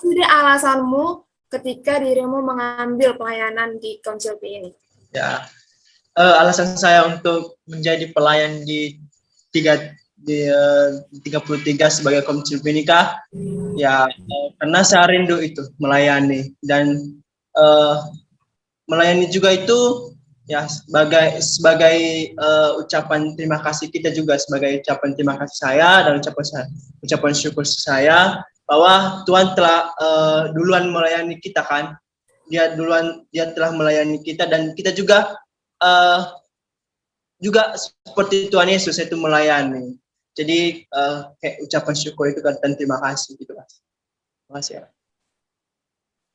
sendiri alasanmu ketika dirimu mengambil pelayanan di Council P ini? Ya, alasan saya untuk menjadi pelayan di 33 sebagai Council P nikah, ya karena saya rindu itu melayani, dan melayani juga itu ya sebagai ucapan terima kasih kita juga, sebagai ucapan terima kasih saya dan ucapan syukur saya bahwa Tuhan telah duluan melayani kita kan. Dia telah melayani kita, dan kita juga seperti Tuhan Yesus itu melayani. Jadi kayak ucapan syukur itu kan, dan terima kasih gitu Mas. Terima kasih ya.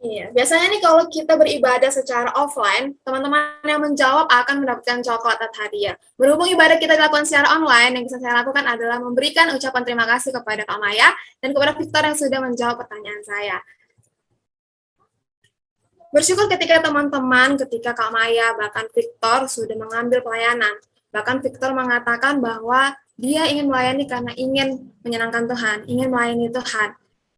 Iya, biasanya nih kalau kita beribadah secara offline, teman-teman yang menjawab akan mendapatkan coklat atau hadiah. Berhubung ibadah kita dilakukan secara online, yang bisa saya lakukan adalah memberikan ucapan terima kasih kepada Kak Maya dan kepada Victor yang sudah menjawab pertanyaan saya. Bersyukur ketika teman-teman, ketika Kak Maya, bahkan Victor sudah mengambil pelayanan. Bahkan Victor mengatakan bahwa dia ingin melayani karena ingin menyenangkan Tuhan, ingin melayani Tuhan,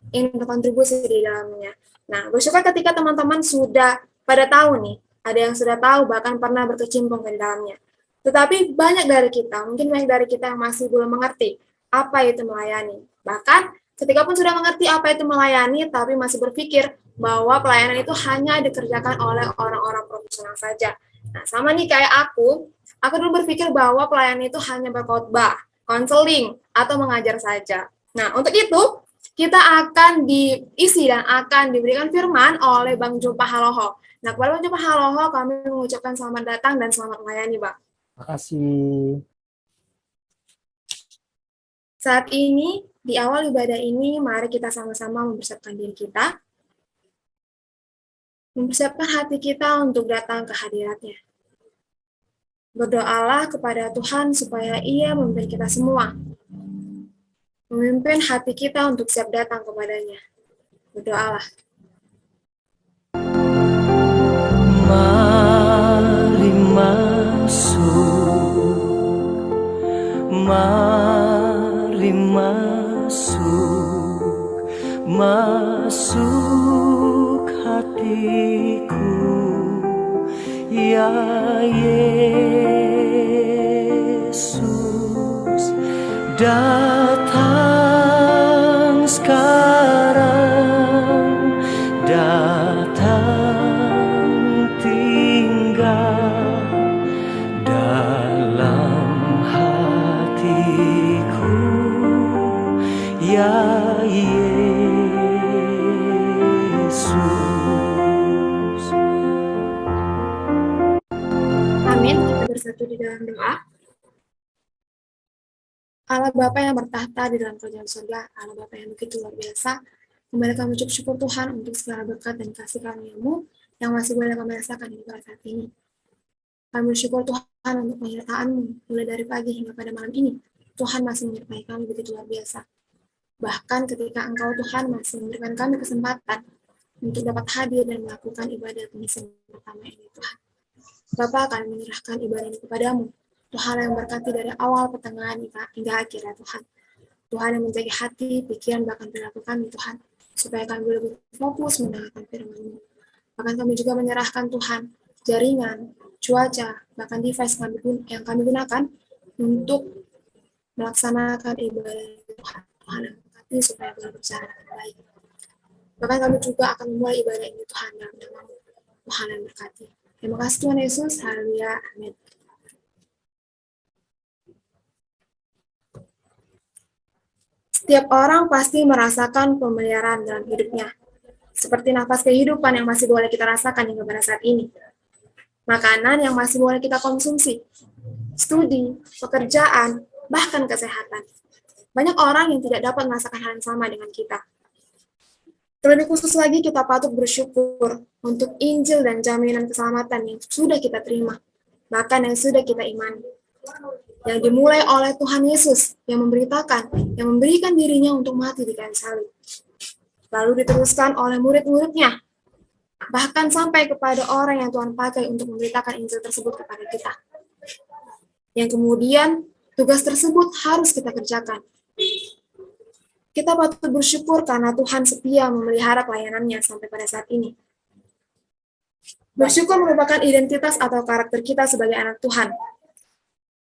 ingin berkontribusi di dalamnya. Nah, bersyukur ketika teman-teman sudah pada tahu nih, ada yang sudah tahu bahkan pernah berkecimpung di dalamnya. Tetapi banyak dari kita, mungkin banyak dari kita yang masih belum mengerti apa itu melayani. Bahkan ketika pun sudah mengerti apa itu melayani, tapi masih berpikir bahwa pelayanan itu hanya dikerjakan oleh orang-orang profesional saja. Nah, sama nih kayak aku dulu berpikir bahwa pelayanan itu hanya berkhotbah, konseling, atau mengajar saja. Nah, untuk itu, kita akan diisi dan akan diberikan firman oleh Bang Jumpa Haloho. Nah, kepada Bang Jumpa Haloho, kami mengucapkan selamat datang dan selamat melayani, Bang. Terima kasih. Saat ini, di awal ibadah ini, mari kita sama-sama mempersiapkan diri kita, mempersiapkan hati kita untuk datang ke hadiratnya. Berdoalah kepada Tuhan supaya Ia memimpin kita semua, memimpin hati kita untuk siap datang kepadanya. Berdoalah. Mari masuk, mari masuk, masuk hatiku, ya Yesus, datang sekarang, datang tinggal dalam hatiku, ya Yesus. Amin, kita bersatu di dalam doa. Allah Bapa yang bertahta di dalam kerajaan surga, Allah Bapa yang begitu luar biasa, kembali kami ucap syukur Tuhan untuk segala berkat dan kasih karunia-Mu yang masih boleh kami rasakan di pada saat ini. Kami bersyukur Tuhan untuk penyertaan-Mu, mulai dari pagi hingga pada malam ini. Tuhan masih menyertai kami begitu luar biasa. Bahkan ketika Engkau Tuhan masih memberikan kami kesempatan untuk dapat hadir dan melakukan ibadah penyisian pertama ini Tuhan. Bapa akan menyerahkan ibadah ini kepadamu. Tuhan yang berkati dari awal, pertengahan, hingga akhir ya Tuhan. Tuhan yang menjaga hati, pikiran, bahkan perilaku kami Tuhan. Supaya kami boleh fokus mendengarkan firman-Mu. Bahkan kami juga menyerahkan Tuhan, jaringan, cuaca, bahkan device yang kami gunakan untuk melaksanakan ibadah Tuhan. Tuhan yang berkati supaya boleh berjalan dengan baik. Bahkan kami juga akan memulai ibadah ini Tuhan dalam nama-Mu. Tuhan yang berkati. Terima kasih Tuhan Yesus. Haleluya. Amin. Setiap orang pasti merasakan pemeliharaan dalam hidupnya, seperti nafas kehidupan yang masih boleh kita rasakan hingga pada saat ini. Makanan yang masih boleh kita konsumsi, studi, pekerjaan, bahkan kesehatan. Banyak orang yang tidak dapat merasakan hal yang sama dengan kita. Terlebih khusus lagi kita patut bersyukur untuk Injil dan jaminan keselamatan yang sudah kita terima, bahkan yang sudah kita imani. Yang dimulai oleh Tuhan Yesus yang memberitakan, yang memberikan dirinya untuk mati di kayu salib. Lalu diteruskan oleh murid-muridnya, bahkan sampai kepada orang yang Tuhan pakai untuk memberitakan Injil tersebut kepada kita. Yang kemudian tugas tersebut harus kita kerjakan. Kita patut bersyukur karena Tuhan setia memelihara pelayanannya sampai pada saat ini. Bersyukur merupakan identitas atau karakter kita sebagai anak Tuhan.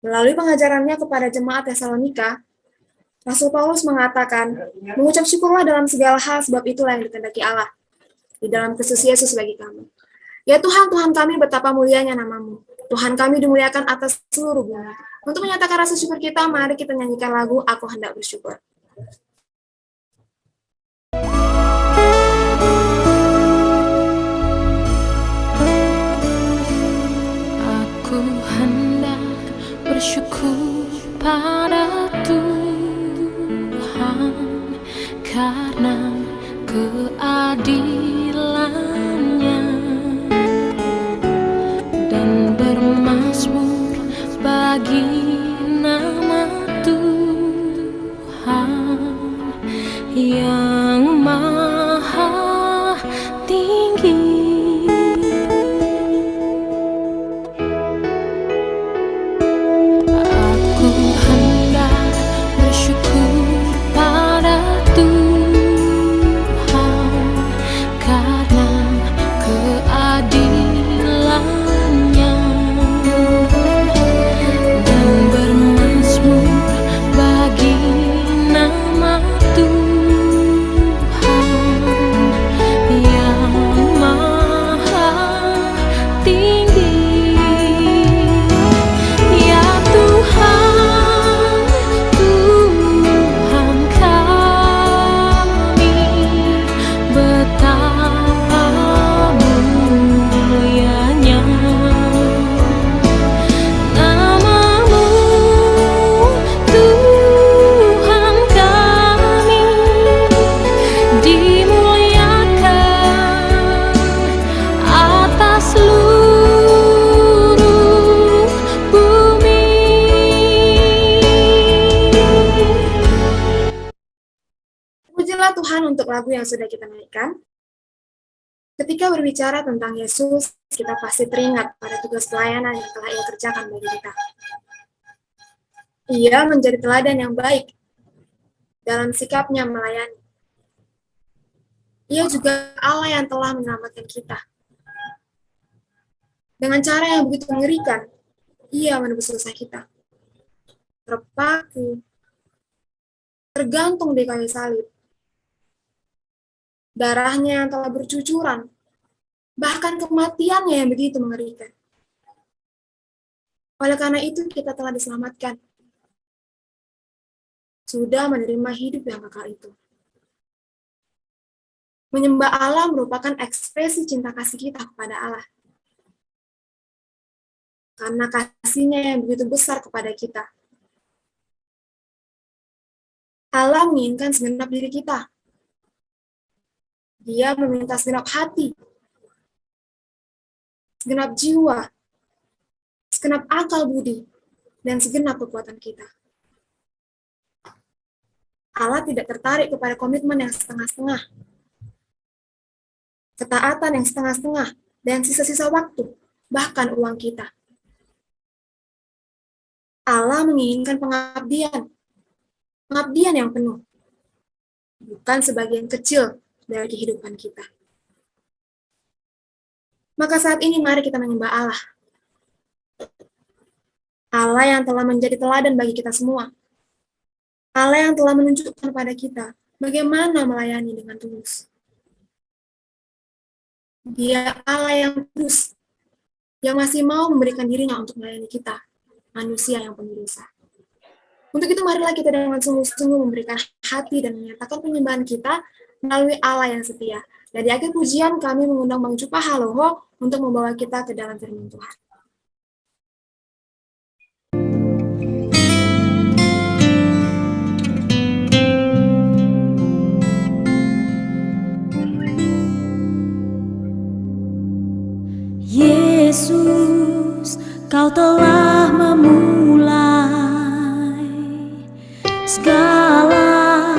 Melalui pengajarannya kepada jemaat Tesalonika, Rasul Paulus mengatakan, mengucap syukurlah dalam segala hal sebab itulah yang dikehendaki Allah di dalam Kristus Yesus bagi kamu. Ya Tuhan, Tuhan kami, betapa mulianya namamu. Tuhan kami dimuliakan atas seluruh bumi. Untuk menyatakan rasa syukur kita, mari kita nyanyikan lagu Aku Hendak Bersyukur. Aku hendak bersyukur pada Tuhan karena keadilannya dan bermazmur bagi nama Tuhan yang maha tinggi. Aku hendak bersyukur pada Tuhan karena keadilannya dan bermazmur bagi nama Tuhan yang maha tinggi. Ya Tuhan, Tuhan kami, betapa mulianya namamu, Tuhan kami, dimuliakan atas seluruh bumi. Pujilah Tuhan untuk lagu yang sudah kita naikkan. Ketika berbicara tentang Yesus, kita pasti teringat pada tugas pelayanan yang telah Ia kerjakan bagi kita. Ia menjadi teladan yang baik dalam sikapnya melayani. Ia juga Allah yang telah menyelamatkan kita. Dengan cara yang begitu mengerikan, Ia menebus dosa kita. Terpaku, tergantung di kayu salib. Darahnya yang telah bercucuran, bahkan kematiannya yang begitu mengerikan. Oleh karena itu kita telah diselamatkan. Sudah menerima hidup yang kekal itu. Menyembah Allah merupakan ekspresi cinta kasih kita kepada Allah. Karena kasih-Nya yang begitu besar kepada kita. Allah menginginkan segenap diri kita. Dia meminta segenap hati, segenap jiwa, segenap akal budi, dan segenap kekuatan kita. Allah tidak tertarik kepada komitmen yang setengah-setengah, ketaatan yang setengah-setengah, dan sisa-sisa waktu, bahkan uang kita. Allah menginginkan pengabdian yang penuh, bukan sebagian kecil dari kehidupan kita. Maka saat ini mari kita menyembah Allah. Allah yang telah menjadi teladan bagi kita semua. Allah yang telah menunjukkan pada kita bagaimana melayani dengan tulus. Dia Allah yang kudus, yang masih mau memberikan dirinya untuk melayani kita, manusia yang penuh dosa. Untuk itu marilah kita dengan sungguh-sungguh memberikan hati dan menyatakan penyembahan kita melalui Allah yang setia. Dan di akhir pujian kami mengundang Bang Jupa Haloho untuk membawa kita ke dalam firman Tuhan. Yesus, Kau telah memulai segala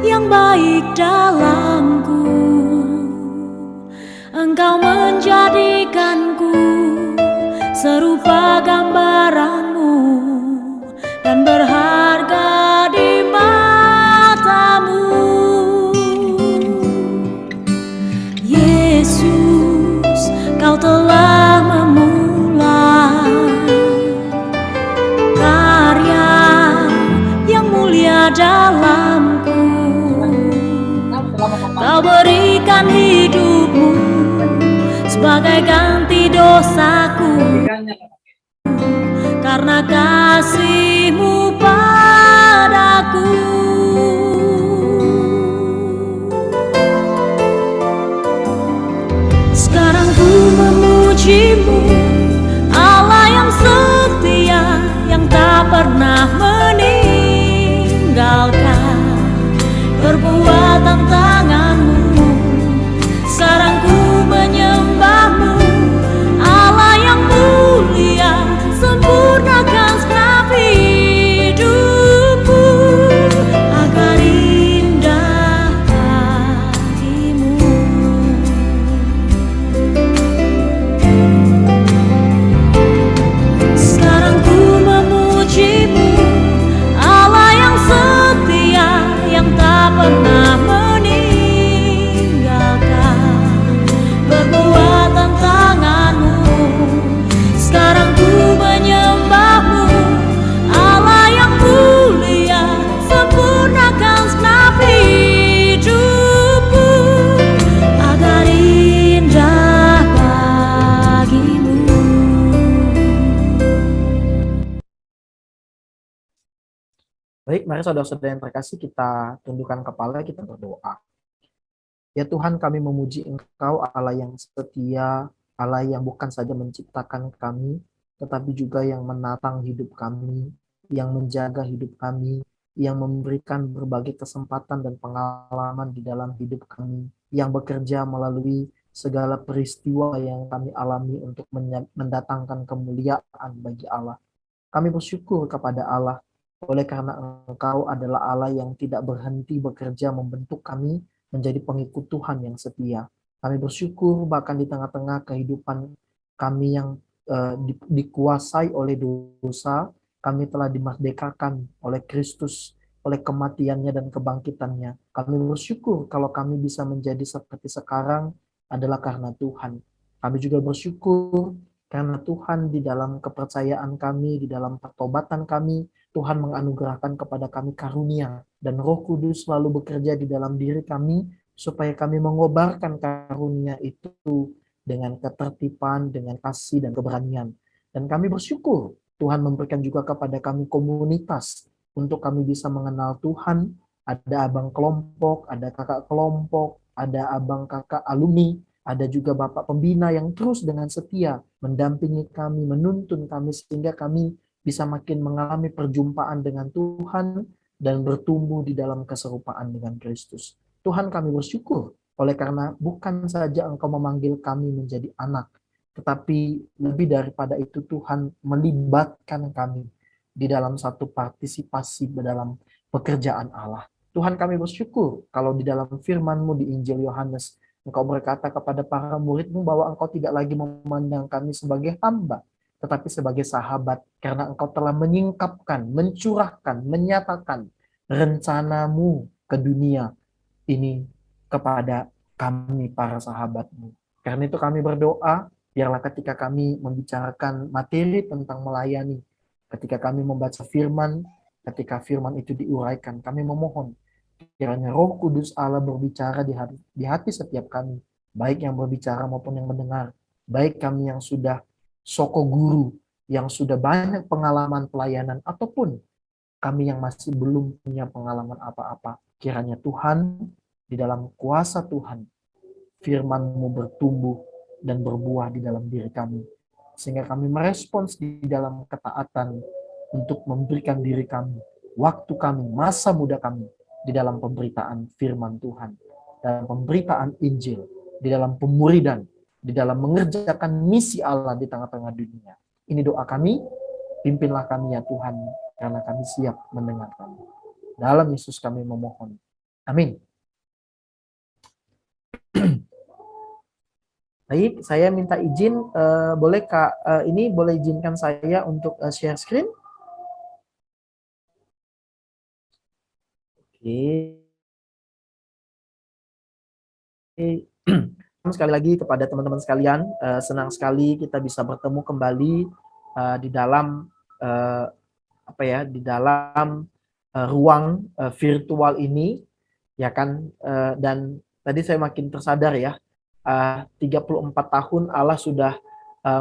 yang baik dalamku. Engkau menjadikanku serupa gambaranmu dan berharga di matamu. Yesus, Kau telah memulai karya yang mulia dalamku. Kau berikan hidupmu sebagai ganti dosaku, karena kasih-Mu padaku. Sekarang ku memuji-Mu, Allah yang setia, yang tak pernah meninggalkan perbuatan tangan-Mu. Sekarang ku menyembah-Mu, Allah yang mulia, sempurnakan segenap hidupku agar indah bagimu. Sekarang ku memuji-Mu, Allah yang setia, yang tak pernah meninggalkan perbuatan tangan-Mu. Sekarang ku menyembah-Mu, Allah yang mulia, sempurnakan segenap hidupku agar indah bagimu. Baik, mari saudara-saudara yang terkasih, kita tundukkan kepala, kita berdoa. Ya Tuhan, kami memuji Engkau, Allah yang setia, Allah yang bukan saja menciptakan kami, tetapi juga yang menatang hidup kami, yang menjaga hidup kami, yang memberikan berbagai kesempatan dan pengalaman di dalam hidup kami, yang bekerja melalui segala peristiwa yang kami alami untuk mendatangkan kemuliaan bagi Allah. Kami bersyukur kepada Allah, oleh karena Engkau adalah Allah yang tidak berhenti bekerja membentuk kami menjadi pengikut Tuhan yang setia. Kami bersyukur bahkan di tengah-tengah kehidupan kami yang dikuasai oleh dosa, kami telah dimerdekakan oleh Kristus, oleh kematiannya dan kebangkitannya. Kami bersyukur kalau kami bisa menjadi seperti sekarang adalah karena Tuhan. Kami juga bersyukur karena Tuhan di dalam kepercayaan kami, di dalam pertobatan kami, Tuhan menganugerahkan kepada kami karunia, dan Roh Kudus selalu bekerja di dalam diri kami supaya kami mengobarkan karunia itu dengan ketertiban, dengan kasih dan keberanian. Dan kami bersyukur Tuhan memberikan juga kepada kami komunitas untuk kami bisa mengenal Tuhan. Ada abang kelompok, ada kakak kelompok, ada abang kakak alumni, ada juga bapak pembina yang terus dengan setia mendampingi kami, menuntun kami sehingga kami bisa makin mengalami perjumpaan dengan Tuhan dan bertumbuh di dalam keserupaan dengan Kristus. Tuhan, kami bersyukur oleh karena bukan saja Engkau memanggil kami menjadi anak, tetapi lebih daripada itu Tuhan melibatkan kami di dalam satu partisipasi dalam pekerjaan Allah. Tuhan, kami bersyukur kalau di dalam firman-Mu di Injil Yohanes, Engkau berkata kepada para murid-Mu bahwa Engkau tidak lagi memandang kami sebagai hamba, tetapi sebagai sahabat, karena Engkau telah menyingkapkan, mencurahkan, menyatakan rencana-Mu ke dunia ini kepada kami para sahabat-Mu. Karena itu kami berdoa, biarlah ketika kami membicarakan materi tentang melayani, ketika kami membaca firman, ketika firman itu diuraikan, kami memohon kiranya Roh Kudus Allah berbicara di hati setiap kami, baik yang berbicara maupun yang mendengar, baik kami yang sudah soko guru, yang sudah banyak pengalaman pelayanan, ataupun kami yang masih belum punya pengalaman apa-apa. Kiranya Tuhan, di dalam kuasa Tuhan, firman-Mu bertumbuh dan berbuah di dalam diri kami, sehingga kami merespons di dalam ketaatan untuk memberikan diri kami, waktu kami, masa muda kami, di dalam pemberitaan firman Tuhan, dalam pemberitaan Injil, di dalam pemuridan, di dalam mengerjakan misi Allah di tengah-tengah dunia. Ini doa kami, pimpinlah kami ya Tuhan, karena kami siap mendengarkan. Dalam Yesus kami memohon. Amin. Baik, saya minta izin, boleh Kak, ini boleh izinkan saya untuk share screen? Oke. sekali lagi kepada teman-teman sekalian. Senang sekali kita bisa bertemu kembali di dalam di dalam ruang virtual ini, ya kan. Dan tadi saya makin tersadar ya, 34 tahun Allah sudah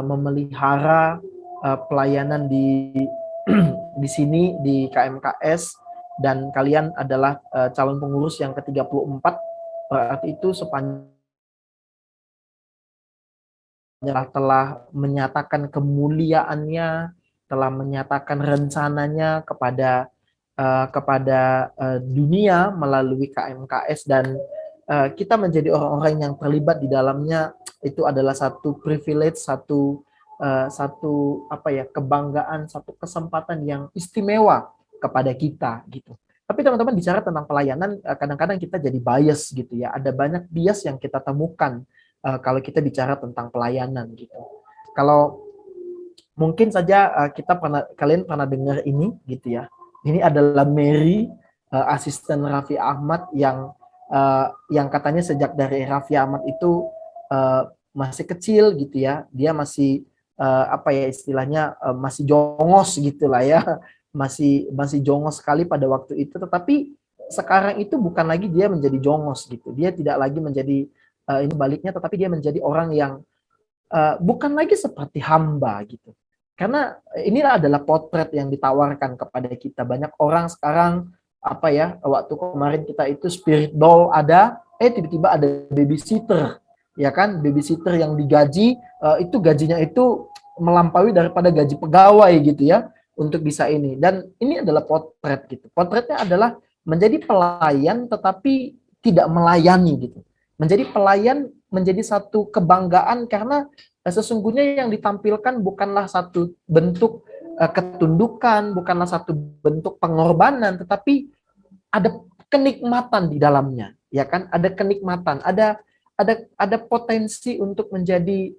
memelihara pelayanan di di sini di KMKS, dan kalian adalah calon pengurus yang ke-34. Berarti itu sepanjang telah menyatakan kemuliaannya, telah menyatakan rencananya kepada dunia melalui KMKS, dan kita menjadi orang-orang yang terlibat di dalamnya. Itu adalah satu privilege, satu kebanggaan, satu kesempatan yang istimewa kepada kita gitu. Tapi teman-teman, bicara tentang pelayanan, kadang-kadang kita jadi bias gitu ya. Ada banyak bias yang kita temukan kalau kita bicara tentang pelayanan gitu. Kalau mungkin saja kalian pernah dengar ini gitu ya. Ini adalah Mary, asisten Raffi Ahmad yang katanya sejak dari Raffi Ahmad itu masih kecil gitu ya. Dia masih istilahnya masih jongos gitulah ya. Masih jongos sekali pada waktu itu, tetapi sekarang itu bukan lagi dia menjadi jongos gitu. Dia tidak lagi menjadi ini baliknya, tetapi dia menjadi orang yang bukan lagi seperti hamba gitu. Karena inilah adalah potret yang ditawarkan kepada kita. Banyak orang sekarang waktu kemarin kita itu spirit doll ada, tiba-tiba ada babysitter, ya kan? Babysitter yang digaji itu gajinya itu melampaui daripada gaji pegawai gitu ya, untuk bisa ini. Dan ini adalah potret gitu. Potretnya adalah menjadi pelayan tetapi tidak melayani gitu. Menjadi pelayan menjadi satu kebanggaan karena sesungguhnya yang ditampilkan bukanlah satu bentuk ketundukan, bukanlah satu bentuk pengorbanan, tetapi ada kenikmatan di dalamnya, ya kan? Ada kenikmatan, ada potensi untuk menjadi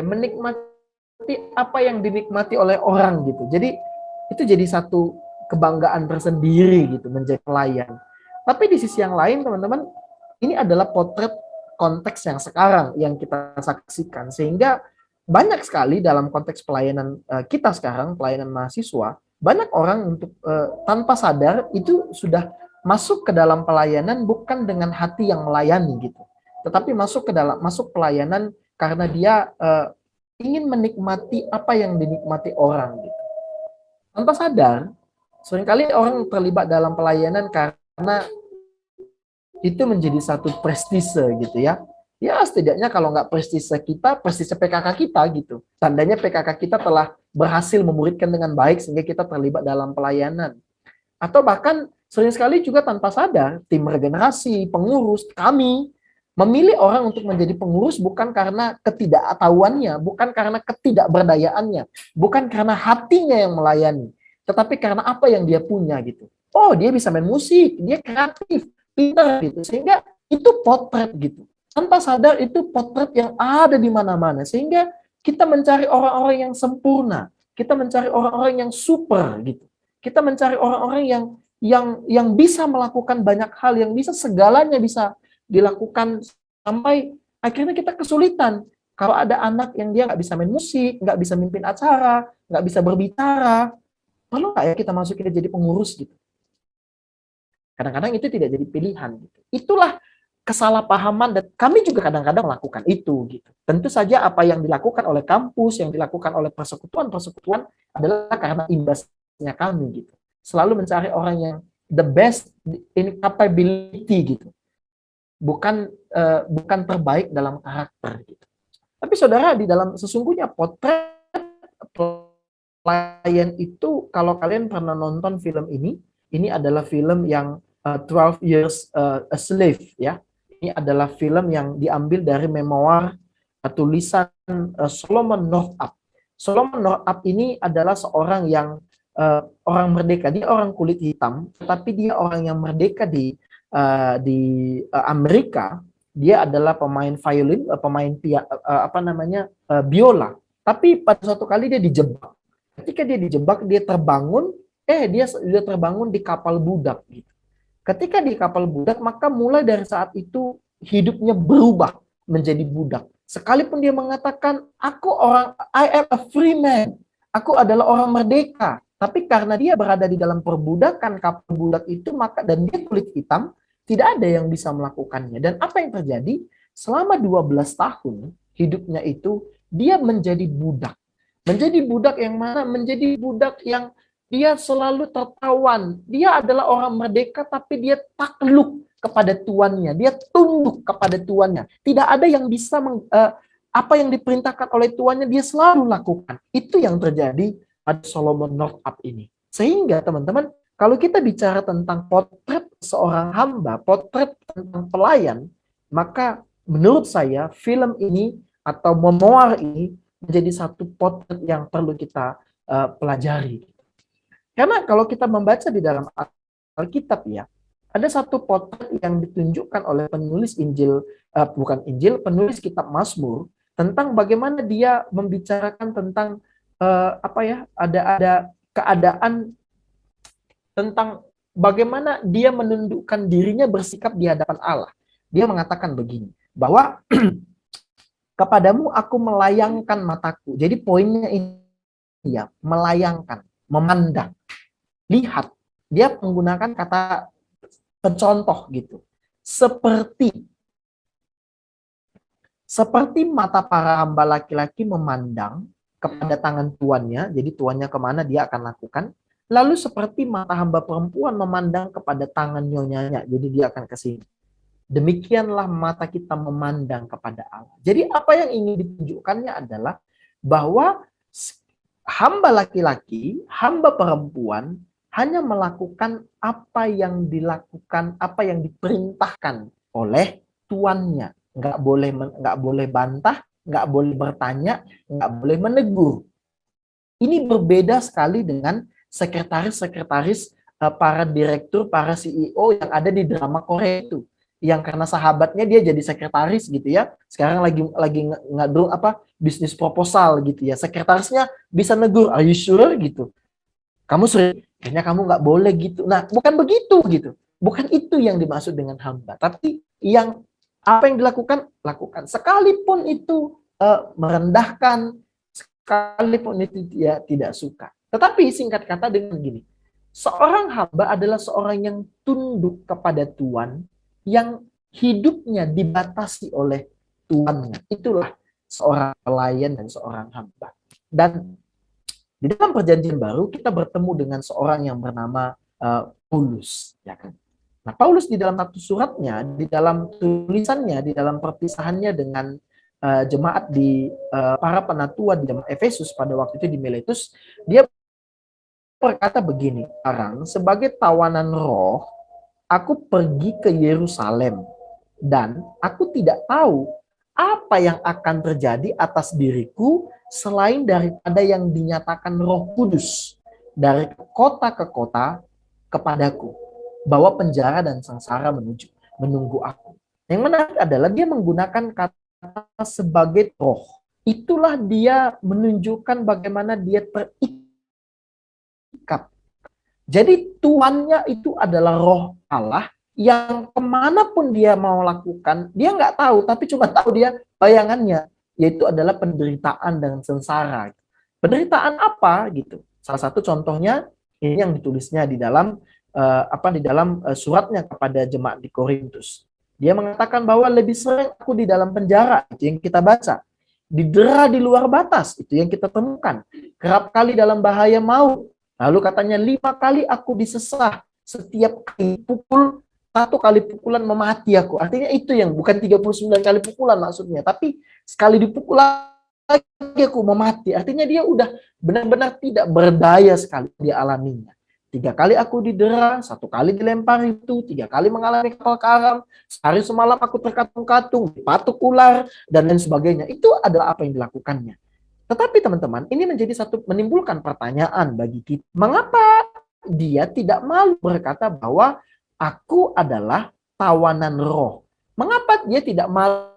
menikmati apa yang dinikmati oleh orang gitu. Jadi itu jadi satu kebanggaan tersendiri gitu menjadi pelayan. Tapi di sisi yang lain, teman-teman, ini adalah potret konteks yang sekarang yang kita saksikan, sehingga banyak sekali dalam konteks pelayanan kita sekarang, pelayanan mahasiswa, banyak orang untuk tanpa sadar itu sudah masuk ke dalam pelayanan bukan dengan hati yang melayani gitu, tetapi masuk pelayanan karena dia ingin menikmati apa yang dinikmati orang gitu. Tanpa sadar, seringkali orang terlibat dalam pelayanan karena itu menjadi satu prestise gitu ya. Ya setidaknya kalau nggak prestise kita, prestise PKK kita gitu. Tandanya PKK kita telah berhasil memuridkan dengan baik sehingga kita terlibat dalam pelayanan. Atau bahkan sering sekali juga tanpa sadar, tim regenerasi, pengurus, kami memilih orang untuk menjadi pengurus bukan karena ketidaktahuannya, bukan karena ketidakberdayaannya, bukan karena hatinya yang melayani, tetapi karena apa yang dia punya gitu. Oh, dia bisa main musik, dia kreatif, pintar gitu, sehingga itu potret gitu. Tanpa sadar itu potret yang ada di mana-mana, sehingga kita mencari orang-orang yang sempurna, kita mencari orang-orang yang super gitu, kita mencari orang-orang yang bisa melakukan banyak hal, yang bisa segalanya bisa dilakukan, sampai akhirnya kita kesulitan. Kalau ada anak yang dia nggak bisa main musik, nggak bisa mimpin acara, nggak bisa berbicara, perlu nggak ya kita masukin jadi pengurus gitu? Kadang-kadang itu tidak jadi pilihan gitu. Itulah kesalahpahaman, dan kami juga kadang-kadang melakukan itu gitu. Tentu saja apa yang dilakukan oleh kampus, yang dilakukan oleh persekutuan adalah karena imbasnya kami gitu. Selalu mencari orang yang the best in capability gitu. Bukan terbaik dalam karakter gitu. Tapi saudara, di dalam sesungguhnya potret pelayan itu, kalau kalian pernah nonton film ini adalah film yang 12 Years a Slave ya. Ini adalah film yang diambil dari memoir tulisan Solomon Northup. Solomon Northup ini adalah seorang yang orang merdeka. Dia orang kulit hitam, tapi dia orang yang merdeka di Amerika. Dia adalah pemain violin, biola. Tapi pada suatu kali dia dijebak. Ketika dia dijebak, dia terbangun terbangun di kapal budak gitu. Ketika di kapal budak, maka mulai dari saat itu hidupnya berubah menjadi budak. Sekalipun dia mengatakan, I am a free man. Aku adalah orang merdeka. Tapi karena dia berada di dalam perbudakan kapal budak itu, maka dan dia kulit hitam, tidak ada yang bisa melakukannya. Dan apa yang terjadi? Selama 12 tahun hidupnya itu, dia menjadi budak. Menjadi budak yang mana? Menjadi budak yang dia selalu tertawan. Dia adalah orang merdeka, tapi dia takluk kepada tuannya. Dia tunduk kepada tuannya. Tidak ada yang bisa apa yang diperintahkan oleh tuannya, dia selalu lakukan. Itu yang terjadi pada Solomon Northup ini. Sehingga teman-teman, kalau kita bicara tentang potret seorang hamba, potret tentang pelayan, maka menurut saya film ini atau memoir ini menjadi satu potret yang perlu kita pelajari. Karena kalau kita membaca di dalam Alkitab ya, ada satu potret yang ditunjukkan oleh penulis penulis kitab Mazmur tentang bagaimana dia membicarakan tentang ada keadaan tentang bagaimana dia menundukkan dirinya bersikap di hadapan Allah. Dia mengatakan begini, bahwa kepadamu aku melayangkan mataku. Jadi poinnya ini ya, melayangkan, memandang, lihat. Dia menggunakan kata pencontoh gitu. Seperti mata para hamba laki-laki memandang kepada tangan tuannya, jadi tuannya kemana dia akan lakukan. Lalu seperti mata hamba perempuan memandang kepada tangan nyonyanya, jadi dia akan ke sini. Demikianlah mata kita memandang kepada Allah. Jadi apa yang ingin ditunjukkannya adalah bahwa hamba laki-laki, hamba perempuan hanya melakukan apa yang dilakukan, apa yang diperintahkan oleh tuannya. Nggak boleh bantah, nggak boleh bertanya, nggak boleh menegur. Ini berbeda sekali dengan sekretaris-sekretaris, para direktur, para CEO yang ada di drama Korea itu. Yang karena sahabatnya dia jadi sekretaris gitu ya. Sekarang lagi ngadrung bisnis proposal gitu ya. Sekretarisnya bisa negur, are you sure gitu. Kamu sering, kayaknya kamu nggak boleh gitu. Nah, bukan begitu gitu. Bukan itu yang dimaksud dengan hamba. Tapi apa yang dilakukan, lakukan. Sekalipun itu merendahkan, sekalipun itu dia tidak suka. Tetapi singkat kata dengan gini, seorang hamba adalah seorang yang tunduk kepada Tuhan, yang hidupnya dibatasi oleh tuannya. Itulah seorang pelayan dan seorang hamba. Dan di dalam perjanjian baru kita bertemu dengan seorang yang bernama Paulus, ya kan? Nah, Paulus di dalam satu suratnya, di dalam tulisannya, di dalam perpisahannya dengan jemaat di para penatua di jemaat Efesus pada waktu itu di Miletus, dia berkata begini, sekarang sebagai tawanan roh, aku pergi ke Yerusalem dan aku tidak tahu apa yang akan terjadi atas diriku selain daripada yang dinyatakan Roh Kudus dari kota ke kota kepadaku, bahwa penjara dan sengsara menunggu aku. Yang menarik adalah dia menggunakan kata sebagai roh. Itulah dia menunjukkan bagaimana dia terikat. Jadi tuannya itu adalah roh Allah yang kemanapun dia mau lakukan, dia nggak tahu, tapi cuma tahu dia bayangannya, yaitu adalah penderitaan dan sengsara. Penderitaan apa gitu? Salah satu contohnya ini yang ditulisnya di dalam suratnya kepada jemaat di Korintus. Dia mengatakan bahwa lebih sering aku di dalam penjara, itu yang kita baca. Didera di luar batas, itu yang kita temukan. Kerap kali dalam bahaya maut. Lalu katanya 5 kali aku disesah, setiap kali pukul 1 kali pukulan memati aku. Artinya itu yang bukan 39 kali pukulan maksudnya, tapi sekali dipukul lagi aku memati. Artinya dia udah benar-benar tidak berdaya sekali dia alaminya. 3 kali aku didera, 1 kali dilempar itu, 3 kali mengalami kapal karam, sehari semalam aku terkatung-katung, dipatuk ular, dan lain sebagainya. Itu adalah apa yang dilakukannya. Tetapi teman-teman, ini menimbulkan pertanyaan bagi kita. Mengapa dia tidak malu berkata bahwa aku adalah tawanan roh? Mengapa dia tidak malu?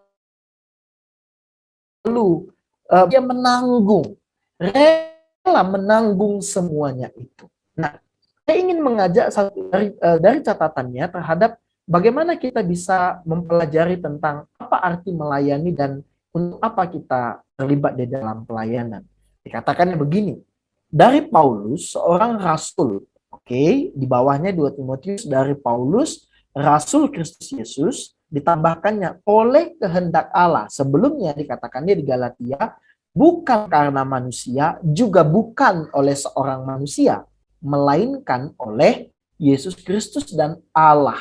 Dia menanggung, rela menanggung semuanya itu. Nah, saya ingin mengajak dari catatannya terhadap bagaimana kita bisa mempelajari tentang apa arti melayani dan untuk apa kita terlibat di dalam pelayanan. Dikatakannya begini, dari Paulus, seorang rasul, oke, di bawahnya 2 Timotius, dari Paulus, rasul Kristus Yesus, ditambahkannya oleh kehendak Allah. Sebelumnya dikatakannya di Galatia, bukan karena manusia, juga bukan oleh seorang manusia, melainkan oleh Yesus Kristus dan Allah,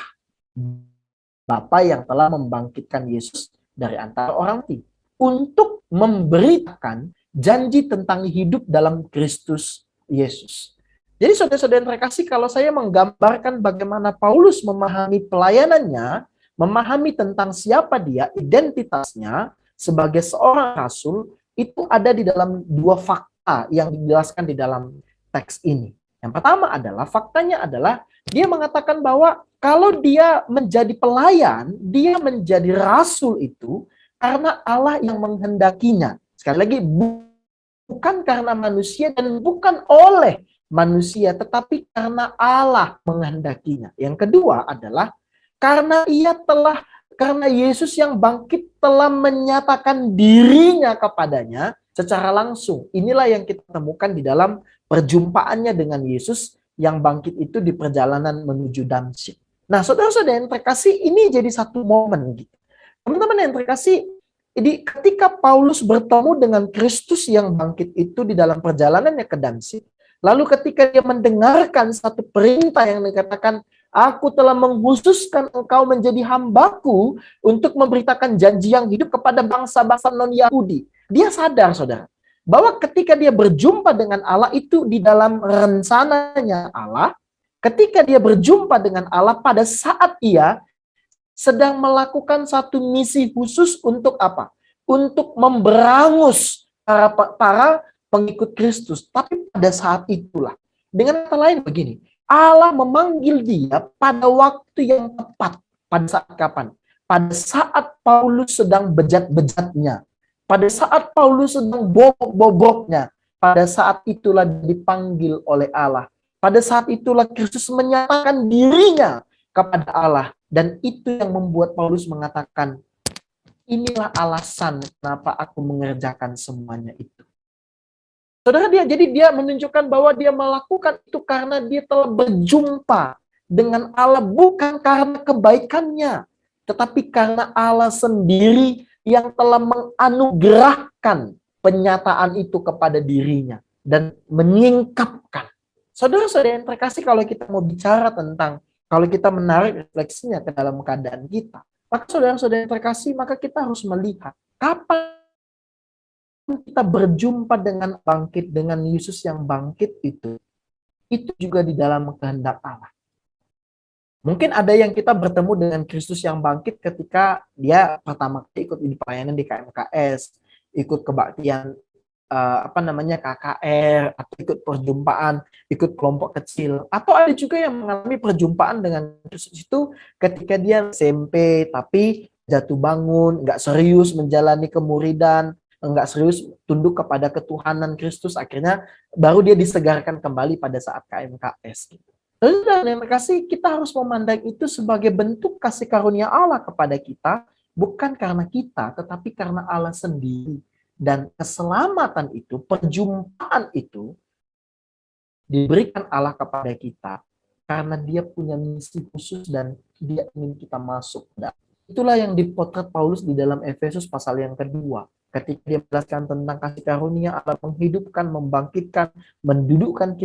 Bapa yang telah membangkitkan Yesus dari antara orang mati, untuk memberitakan janji tentang hidup dalam Kristus Yesus. Jadi saudara-saudara yang terkasih, kalau saya menggambarkan bagaimana Paulus memahami pelayanannya, memahami tentang siapa dia, identitasnya sebagai seorang rasul, itu ada di dalam 2 fakta yang dijelaskan di dalam teks ini. Yang pertama adalah, faktanya adalah dia mengatakan bahwa kalau dia menjadi pelayan, dia menjadi rasul itu karena Allah yang menghendakinya. Sekali lagi, bukan karena manusia dan bukan oleh manusia, tetapi karena Allah menghendakinya. Yang kedua adalah karena Yesus yang bangkit telah menyatakan dirinya kepadanya secara langsung. Inilah yang kita temukan di dalam perjumpaannya dengan Yesus yang bangkit itu di perjalanan menuju Damsyik. Nah, saudara-saudara yang terkasih, ini jadi satu momen gitu. Teman-teman yang terkasih, jadi ketika Paulus bertemu dengan Kristus yang bangkit itu di dalam perjalanannya ke Damsyik, lalu ketika dia mendengarkan satu perintah yang dikatakan, aku telah mengkhususkan engkau menjadi hambaku untuk memberitakan janji yang hidup kepada bangsa-bangsa non-Yahudi. Dia sadar, saudara, bahwa ketika dia berjumpa dengan Allah itu di dalam rencananya Allah, ketika dia berjumpa dengan Allah pada saat ia sedang melakukan satu misi khusus untuk apa? Untuk memberangus para pengikut Kristus. Tapi pada saat itulah, dengan kata lain begini, Allah memanggil dia pada waktu yang tepat. Pada saat kapan? Pada saat Paulus sedang bejat-bejatnya. Pada saat Paulus sedang bobok-boboknya. Pada saat itulah dipanggil oleh Allah. Pada saat itulah Kristus menyatakan dirinya kepada Allah. Dan itu yang membuat Paulus mengatakan, inilah alasan kenapa aku mengerjakan semuanya itu. Saudara, jadi dia menunjukkan bahwa dia melakukan itu karena dia telah berjumpa dengan Allah, bukan karena kebaikannya, tetapi karena Allah sendiri yang telah menganugerahkan penyataan itu kepada dirinya dan menyingkapkan. Saudara-saudara yang terkasih, kalau kita mau bicara tentang, kalau kita menarik refleksinya ke dalam keadaan kita, maka saudara-saudara yang terkasih, maka kita harus melihat kapan kita berjumpa dengan bangkit, dengan Yesus yang bangkit itu juga di dalam kehendak Allah. Mungkin ada yang kita bertemu dengan Kristus yang bangkit ketika dia pertama kali ikut di pelayanan di KMKS, ikut kebaktian KKR, atau ikut perjumpaan, ikut kelompok kecil, atau ada juga yang mengalami perjumpaan dengan Kristus itu ketika dia SMP tapi jatuh bangun, nggak serius menjalani kemuridan, nggak serius tunduk kepada ketuhanan Kristus, akhirnya baru dia disegarkan kembali pada saat KMKS. Dan yang terkasih, kita harus memandang itu sebagai bentuk kasih karunia Allah kepada kita, bukan karena kita, tetapi karena Allah sendiri. Dan keselamatan itu, perjumpaan itu, diberikan Allah kepada kita, karena dia punya misi khusus dan dia ingin kita masuk. Itulah yang dipotret Paulus di dalam Efesus pasal yang kedua. Ketika dia menjelaskan tentang kasih karunia Allah menghidupkan, membangkitkan, mendudukkan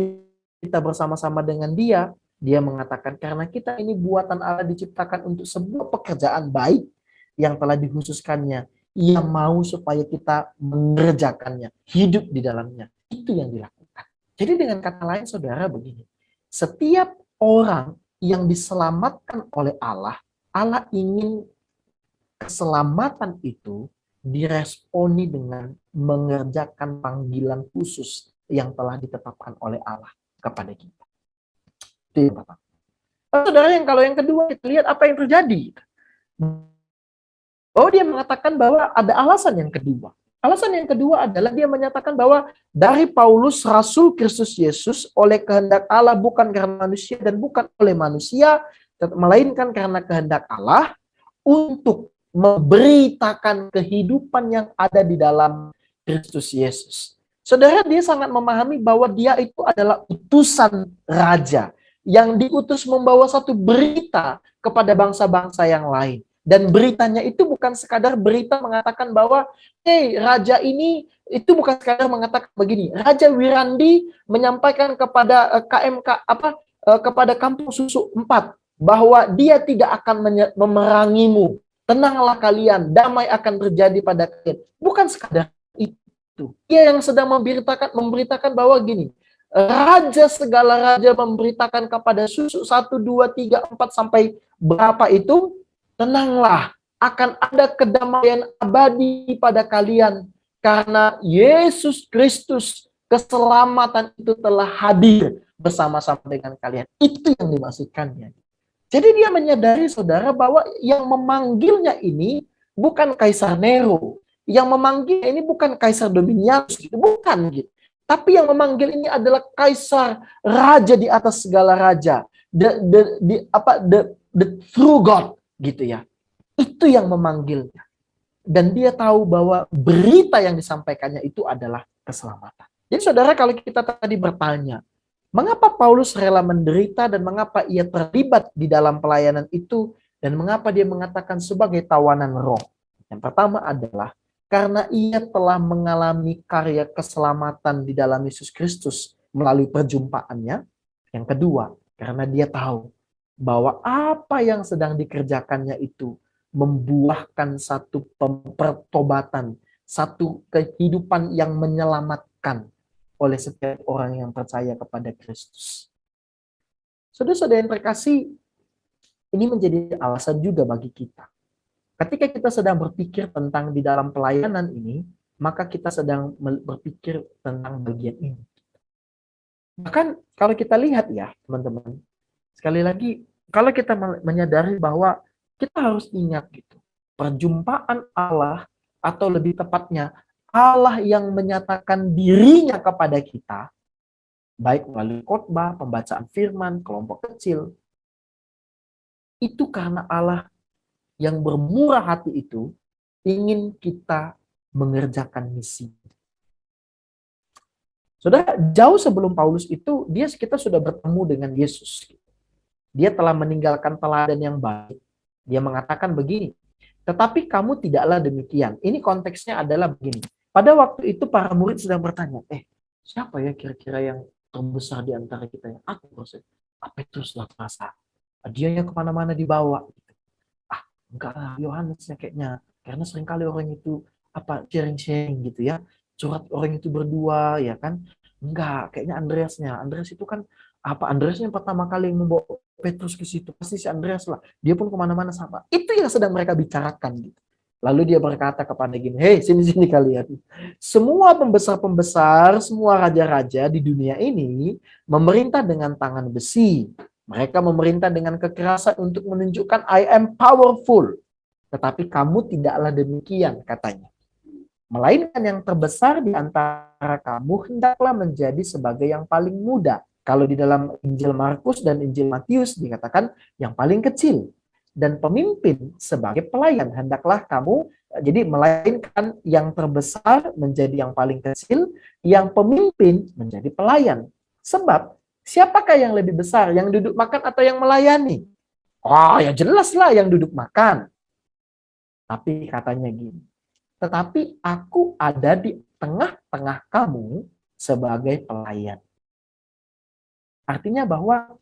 kita bersama-sama dengan dia, dia mengatakan karena kita ini buatan Allah diciptakan untuk sebuah pekerjaan baik yang telah dikhususkannya. Ia mau supaya kita mengerjakannya, hidup di dalamnya. Itu yang dilakukan. Jadi dengan kata lain, saudara, begini. Setiap orang yang diselamatkan oleh Allah, Allah ingin keselamatan itu diresponi dengan mengerjakan panggilan khusus yang telah ditetapkan oleh Allah kepada kita. Itu yang pertama. Saudara, kalau yang kedua, kita lihat apa yang terjadi. Oh, dia mengatakan bahwa ada alasan yang kedua. Alasan yang kedua adalah dia menyatakan bahwa dari Paulus, Rasul Kristus Yesus, oleh kehendak Allah, bukan karena manusia dan bukan oleh manusia, melainkan karena kehendak Allah untuk memberitakan kehidupan yang ada di dalam Kristus Yesus. Saudara, dia sangat memahami bahwa dia itu adalah utusan raja yang diutus membawa satu berita kepada bangsa-bangsa yang lain. Dan beritanya itu bukan sekadar berita mengatakan bahwa, hey, raja ini, itu bukan sekadar mengatakan begini, Raja Wirandi menyampaikan kepada kepada Kampung Susu 4 bahwa dia tidak akan memerangimu. Tenanglah kalian, damai akan terjadi pada kalian. Bukan sekadar itu. Dia yang sedang memberitakan bahwa gini, raja segala raja memberitakan kepada Susu 1, 2, 3, 4 sampai berapa itu, tenanglah, akan ada kedamaian abadi pada kalian karena Yesus Kristus keselamatan itu telah hadir bersama-sama dengan kalian. Itu yang dimaksudkannya. Jadi dia menyadari, saudara, bahwa yang memanggilnya ini bukan Kaisar Nero, yang memanggilnya ini bukan Kaisar Domitianus, bukan gitu. Tapi yang memanggil ini adalah Kaisar, raja di atas segala raja, the true God, gitu ya. Itu yang memanggilnya. Dan dia tahu bahwa berita yang disampaikannya itu adalah keselamatan. Jadi saudara, kalau kita tadi bertanya, mengapa Paulus rela menderita dan mengapa ia terlibat di dalam pelayanan itu dan mengapa dia mengatakan sebagai tawanan roh? Yang pertama adalah karena ia telah mengalami karya keselamatan di dalam Yesus Kristus melalui perjumpaannya. Yang kedua, karena dia tahu bahwa apa yang sedang dikerjakannya itu membuahkan satu pertobatan, satu kehidupan yang menyelamatkan oleh setiap orang yang percaya kepada Kristus. Saudara-saudara yang terkasih, ini menjadi alasan juga bagi kita. Ketika kita sedang berpikir tentang di dalam pelayanan ini, maka kita sedang berpikir tentang bagian ini. Bahkan kalau kita lihat ya, teman-teman, sekali lagi, kalau kita menyadari bahwa kita harus ingat gitu, perjumpaan Allah, atau lebih tepatnya, Allah yang menyatakan dirinya kepada kita, baik melalui khotbah, pembacaan firman, kelompok kecil, itu karena Allah yang bermurah hati itu ingin kita mengerjakan misi. Saudara, jauh sebelum Paulus itu, kita sudah bertemu dengan Yesus. Dia telah meninggalkan teladan yang baik. Dia mengatakan begini, tetapi kamu tidaklah demikian. Ini konteksnya adalah begini. Pada waktu itu para murid sedang bertanya, siapa ya kira-kira yang terbesar di antara kita? Aku proses. Petrus lah merasa. Dia yang kemana-mana dibawa. Enggak lah, Yohanesnya kayaknya. Karena seringkali orang itu sharing-sharing gitu ya. Curhat orang itu berdua, ya kan? Enggak, kayaknya Andreasnya. Andreas itu kan Andreasnya yang pertama kali membawa Petrus ke situ. Pasti si Andreas lah. Dia pun kemana-mana sama. Itu yang sedang mereka bicarakan gitu. Lalu dia berkata kepada gini, hei sini-sini kalian. Semua pembesar-pembesar, semua raja-raja di dunia ini memerintah dengan tangan besi. Mereka memerintah dengan kekerasan untuk menunjukkan I am powerful. Tetapi kamu tidaklah demikian, katanya. Melainkan yang terbesar di antara kamu hendaklah menjadi sebagai yang paling muda. Kalau di dalam Injil Markus dan Injil Matius dikatakan yang paling kecil. Dan pemimpin sebagai pelayan. Hendaklah kamu, jadi melainkan yang terbesar menjadi yang paling kecil, yang pemimpin menjadi pelayan. Sebab, siapakah yang lebih besar, yang duduk makan atau yang melayani? Ya jelaslah yang duduk makan. Tapi katanya gini, tetapi aku ada di tengah-tengah kamu sebagai pelayan. Artinya bahwa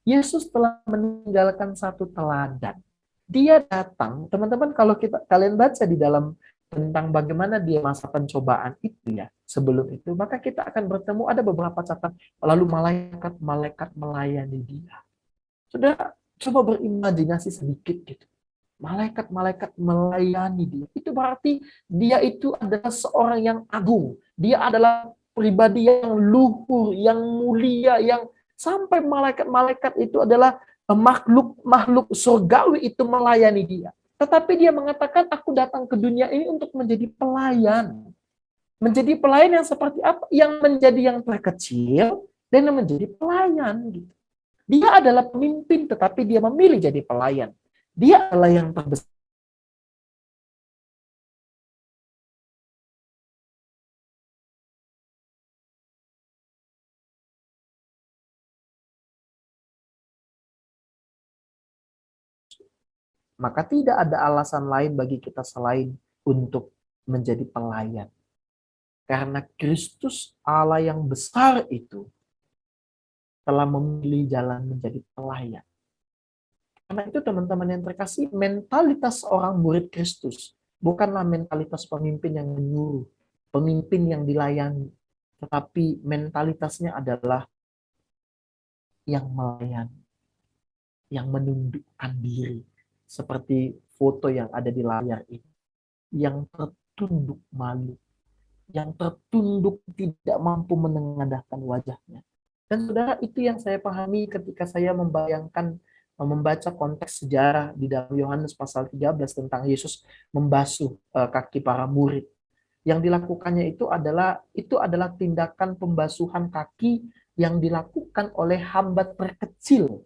Yesus telah meninggalkan satu teladan. Dia datang, teman-teman, kalau kalian baca di dalam tentang bagaimana dia masa pencobaan itu ya, sebelum itu, maka kita akan bertemu ada beberapa catatan, lalu malaikat melayani dia. Saudara, coba berimajinasi sedikit gitu. Malaikat-malaikat melayani dia. Itu berarti dia itu adalah seorang yang agung. Dia adalah pribadi yang luhur, yang mulia, yang sampai malaikat-malaikat itu adalah makhluk surgawi itu melayani dia. Tetapi dia mengatakan, aku datang ke dunia ini untuk menjadi pelayan. Menjadi pelayan yang seperti apa? Yang menjadi yang terkecil dan yang menjadi pelayan. Gitu. Dia adalah pemimpin, tetapi dia memilih jadi pelayan. Dia adalah yang terbesar. Maka tidak ada alasan lain bagi kita selain untuk menjadi pelayan. Karena Kristus Allah yang besar itu telah memilih jalan menjadi pelayan. Karena itu teman-teman yang terkasih, mentalitas orang murid Kristus bukanlah mentalitas pemimpin yang menyuruh, pemimpin yang dilayani, tetapi mentalitasnya adalah yang melayani, yang menundukkan diri, seperti foto yang ada di layar ini, yang tertunduk malu, yang tertunduk tidak mampu menengadahkan wajahnya. Dan saudara, itu yang saya pahami ketika saya membaca konteks sejarah di dalam Yohanes pasal 13 tentang Yesus membasuh kaki para murid. Yang dilakukannya itu adalah tindakan pembasuhan kaki yang dilakukan oleh hamba terkecil.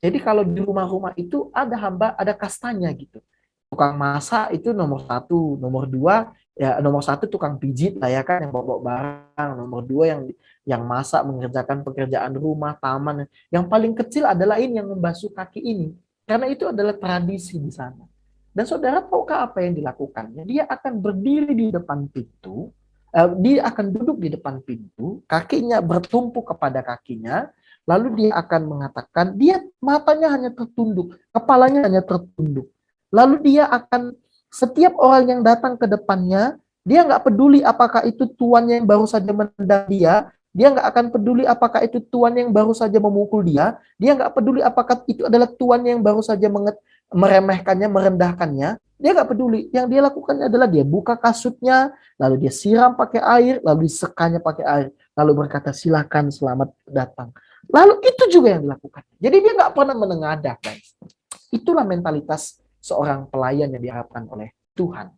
Jadi kalau di rumah-rumah itu ada kastanya gitu. Tukang masak itu nomor 1, nomor 2 ya, nomor 1 tukang pijit lah ya kan, yang bawa barang, nomor 2 yang masak, mengerjakan pekerjaan rumah, taman. Yang paling kecil adalah ini yang membasuh kaki ini, karena itu adalah tradisi di sana. Dan saudara tahukah apa yang dilakukannya? Dia akan berdiri di depan pintu, dia akan duduk di depan pintu, kakinya bertumpu kepada kakinya, lalu dia akan mengatakan, dia matanya hanya tertunduk, kepalanya hanya tertunduk. Lalu dia akan, setiap orang yang datang ke depannya, dia nggak peduli apakah itu tuannya yang baru saja menendang dia nggak akan peduli apakah itu tuan yang baru saja memukul dia nggak peduli apakah itu adalah tuan yang baru saja meremehkannya, merendahkannya, dia nggak peduli. Yang dia lakukan adalah dia buka kasutnya, lalu dia siram pakai air, lalu disekanya pakai air, lalu berkata silakan, selamat datang. Lalu itu juga yang dilakukan. Jadi dia nggak pernah menengadah, guys. Itulah mentalitas seorang pelayan yang diharapkan oleh Tuhan.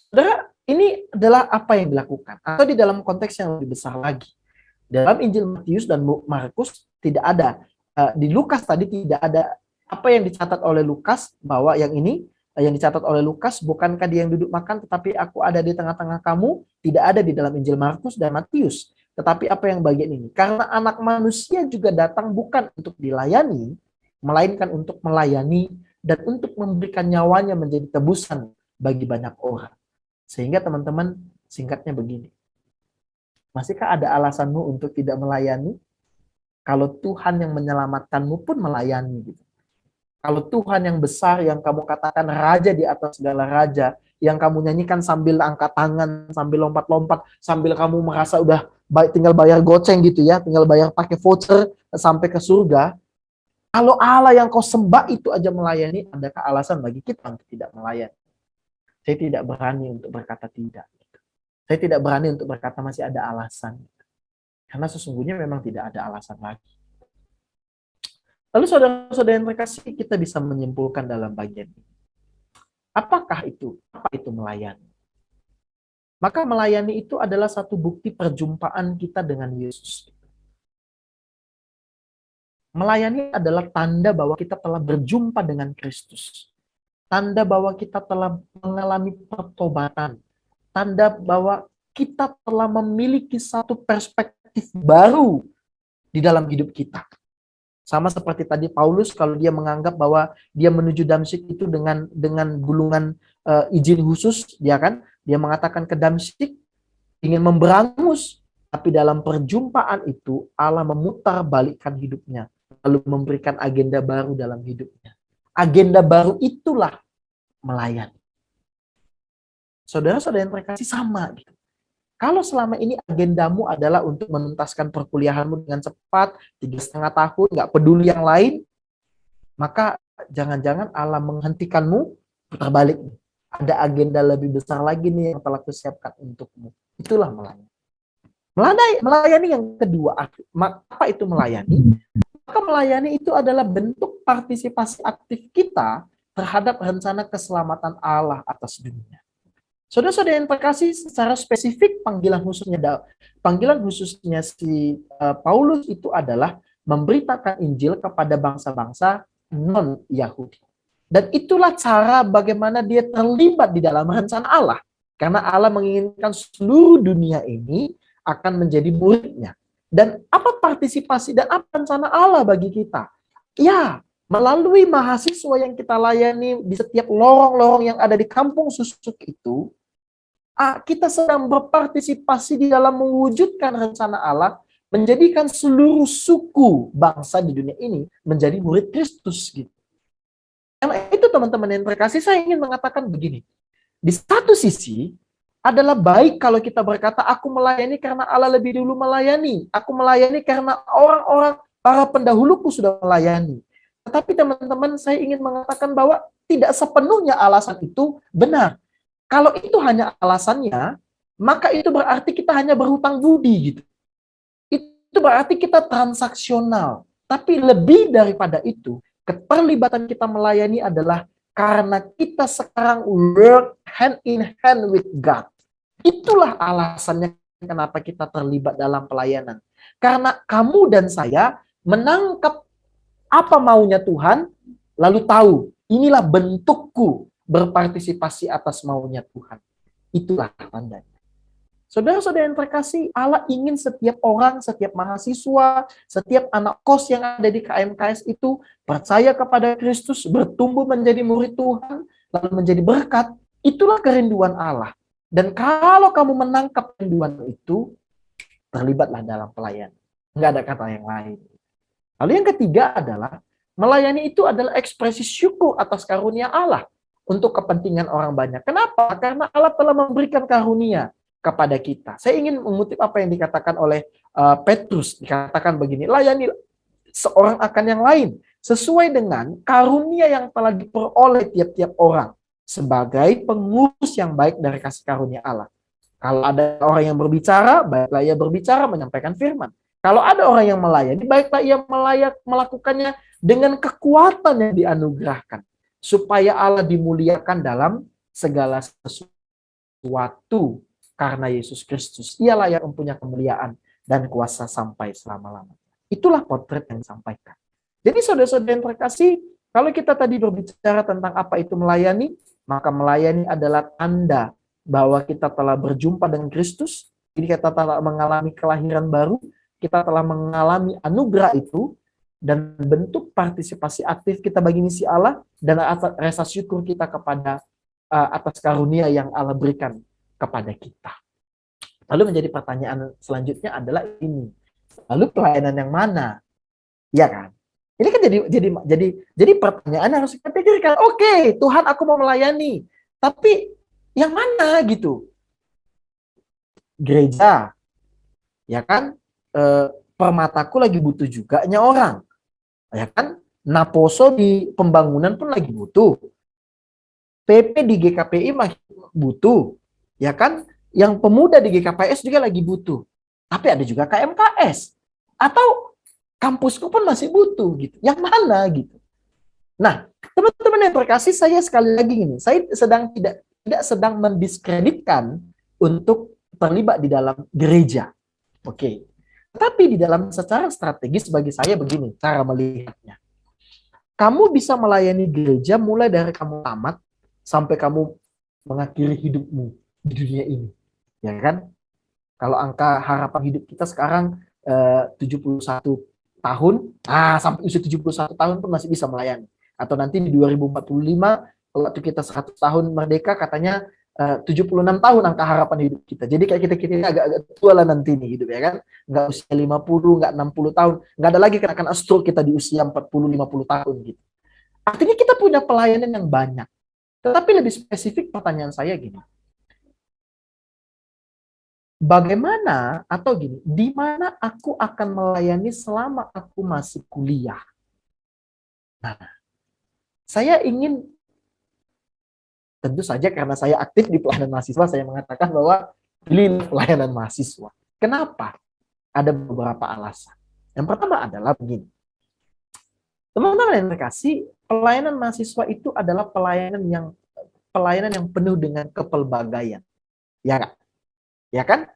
Saudara, ini adalah apa yang dilakukan. Atau di dalam konteks yang lebih besar lagi. Dalam Injil Matius dan Markus tidak ada. Di Lukas tadi tidak ada apa yang dicatat oleh Lukas, bahwa yang ini, yang dicatat oleh Lukas, bukankah dia yang duduk makan, tetapi aku ada di tengah-tengah kamu, tidak ada di dalam Injil Markus dan Matius. Tetapi apa yang bagian ini? Karena anak manusia juga datang bukan untuk dilayani, melainkan untuk melayani dan untuk memberikan nyawanya menjadi tebusan bagi banyak orang. Sehingga teman-teman, singkatnya begini. Masihkah ada alasanmu untuk tidak melayani? Kalau Tuhan yang menyelamatkanmu pun melayani. Gitu. Kalau Tuhan yang besar, yang kamu katakan raja di atas segala raja, yang kamu nyanyikan sambil angkat tangan, sambil lompat-lompat, sambil kamu merasa udah tinggal bayar goceng gitu ya, tinggal bayar pakai voucher sampai ke surga. Kalau Allah yang kau sembah itu aja melayani, adakah alasan bagi kita untuk tidak melayani? Saya tidak berani untuk berkata tidak. Saya tidak berani untuk berkata masih ada alasan. Karena sesungguhnya memang tidak ada alasan lagi. Lalu saudara-saudara yang terkasih, kita bisa menyimpulkan dalam bagian ini. Apakah itu? Apa itu melayani? Maka melayani itu adalah satu bukti perjumpaan kita dengan Yesus. Melayani adalah tanda bahwa kita telah berjumpa dengan Kristus. Tanda bahwa kita telah mengalami pertobatan. Tanda bahwa kita telah memiliki satu perspektif baru di dalam hidup kita. Sama seperti tadi Paulus, kalau dia menganggap bahwa dia menuju Damsyik itu dengan gulungan izin khusus, dia mengatakan ke Damsyik ingin memberangus, tapi dalam perjumpaan itu Allah memutar balikkan hidupnya, lalu memberikan agenda baru dalam hidupnya. Agenda baru itulah melayani. Saudara-saudara yang terkasih sama gitu. Kalau selama ini agendamu adalah untuk menuntaskan perkuliahanmu dengan cepat, 3,5 tahun, nggak peduli yang lain, maka jangan-jangan Allah menghentikanmu, putar balik. Ada agenda lebih besar lagi nih yang telah kusiapkan untukmu. Itulah melayani. Melayani yang kedua, apa itu melayani? Maka melayani itu adalah bentuk partisipasi aktif kita terhadap rencana keselamatan Allah atas dunia. Saudara-saudara yang terkasih, secara spesifik panggilan khususnya si Paulus itu adalah memberitakan Injil kepada bangsa-bangsa non-Yahudi. Dan itulah cara bagaimana dia terlibat di dalam rencana Allah. Karena Allah menginginkan seluruh dunia ini akan menjadi muridnya. Dan apa partisipasi dan apa rencana Allah bagi kita? Ya, melalui mahasiswa yang kita layani di setiap lorong-lorong yang ada di kampung Susuk itu, kita sedang berpartisipasi di dalam mewujudkan rencana Allah, menjadikan seluruh suku bangsa di dunia ini menjadi murid Kristus gitu. Karena itu teman-teman yang terkasih, saya ingin mengatakan begini. Di satu sisi, adalah baik kalau kita berkata, aku melayani karena Allah lebih dulu melayani. Aku melayani karena orang-orang, para pendahuluku sudah melayani. Tetapi teman-teman, saya ingin mengatakan bahwa tidak sepenuhnya alasan itu benar. Kalau itu hanya alasannya, maka itu berarti kita hanya berhutang budi gitu. Itu berarti kita transaksional. Tapi lebih daripada itu, keterlibatan kita melayani adalah karena kita sekarang work hand in hand with God. Itulah alasannya kenapa kita terlibat dalam pelayanan. Karena kamu dan saya menangkap apa maunya Tuhan, lalu tahu, inilah bentukku berpartisipasi atas maunya Tuhan. Itulah tandanya. Saudara-saudara yang terkasih, Allah ingin setiap orang, setiap mahasiswa, setiap anak kos yang ada di KMKS itu percaya kepada Kristus, bertumbuh menjadi murid Tuhan, lalu menjadi berkat. Itulah kerinduan Allah. Dan kalau kamu menangkap kerinduan itu, terlibatlah dalam pelayanan. Enggak ada kata yang lain. Lalu yang ketiga adalah, melayani itu adalah ekspresi syukur atas karunia Allah untuk kepentingan orang banyak. Kenapa? Karena Allah telah memberikan karunia kepada kita. Saya ingin mengutip apa yang dikatakan oleh Petrus. Dikatakan begini, layani seorang akan yang lain, sesuai dengan karunia yang telah diperoleh tiap-tiap orang, sebagai pengurus yang baik dari kasih karunia Allah. Kalau ada orang yang berbicara, baiklah ia berbicara menyampaikan firman. Kalau ada orang yang melayani, baiklah ia melakukannya dengan kekuatan yang dianugerahkan, supaya Allah dimuliakan dalam segala sesuatu karena Yesus Kristus. Ialah yang mempunyai kemuliaan dan kuasa sampai selama-lamanya. Itulah potret yang disampaikan. Jadi saudara-saudara yang terkasih, kalau kita tadi berbicara tentang apa itu melayani, maka melayani adalah tanda bahwa kita telah berjumpa dengan Kristus. Jadi kita telah mengalami kelahiran baru, kita telah mengalami anugerah itu, dan bentuk partisipasi aktif kita bagi misi Allah, dan rasa syukur kita kepada atas karunia yang Allah berikan kepada kita. Lalu menjadi pertanyaan selanjutnya adalah ini. Lalu pelayanan yang mana? Ya kan? Ini kan jadi pertanyaan harus kita pikirkan. Oke, Tuhan aku mau melayani. Tapi yang mana gitu? Gereja. Ya kan? Permataku lagi butuh juga orang. Ya kan? Naposo di pembangunan pun lagi butuh. PP di GKPI masih butuh. Ya kan? Yang pemuda di GKPS juga lagi butuh. Tapi ada juga KMKS. Atau kampusku pun masih butuh gitu. Yang mana gitu. Nah, teman-teman yang terkasih, saya sekali lagi ini, saya tidak sedang mendiskreditkan untuk terlibat di dalam gereja. Oke. Tapi di dalam secara strategis bagi saya begini cara melihatnya. Kamu bisa melayani gereja mulai dari kamu tamat sampai kamu mengakhiri hidupmu di dunia ini. Ya kan? Kalau angka harapan hidup kita sekarang 71 tahun, sampai usia 71 tahun pun masih bisa melayani. Atau nanti di 2045, waktu kita 100 tahun merdeka, katanya 76 tahun angka harapan hidup kita. Jadi kayak kita agak-agak tua lah nanti nih hidup, ya kan? Nggak usia 50, nggak 60 tahun. Nggak ada lagi kena stroke kita di usia 40-50 tahun gitu. Artinya kita punya pelayanan yang banyak. Tetapi lebih spesifik pertanyaan saya gini. Bagaimana atau gini, di mana aku akan melayani selama aku masih kuliah? Nah, saya ingin, tentu saja karena saya aktif di pelayanan mahasiswa, saya mengatakan bahwa pilih pelayanan mahasiswa. Kenapa? Ada beberapa alasan. Yang pertama adalah begini. Teman-teman yang terkasih, pelayanan mahasiswa itu adalah pelayanan yang penuh dengan kepelbagaian. Ya kan? Ya kan?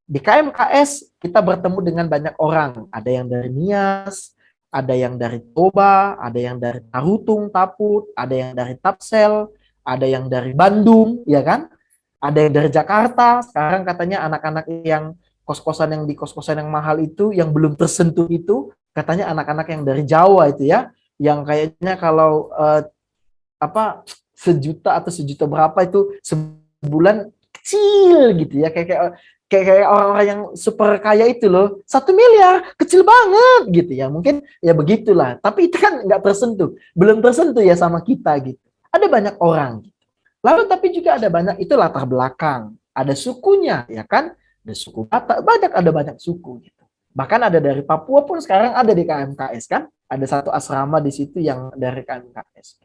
Di KMKS kita bertemu dengan banyak orang. Ada yang dari Nias, ada yang dari Toba, ada yang dari Tarutung, Taput, ada yang dari Tapsel, ada yang dari Bandung, ya kan? Ada yang dari Jakarta. Sekarang katanya anak-anak yang kos-kosan yang di kos-kosan yang mahal itu, yang belum tersentuh itu, katanya anak-anak yang dari Jawa itu ya, yang kayaknya kalau apa sejuta atau sejuta berapa itu sebulan kecil gitu ya, kayak orang-orang yang super kaya itu loh, 1 miliar kecil banget gitu ya, mungkin ya begitulah, tapi itu kan nggak tersentuh, belum tersentuh ya sama kita gitu. Ada banyak orang gitu. Lalu tapi juga ada banyak, itu latar belakang, ada sukunya ya kan, ada suku Batak, ada banyak suku gitu. Bahkan ada dari Papua pun sekarang ada di KMKS kan, ada satu asrama di situ yang dari KMKS.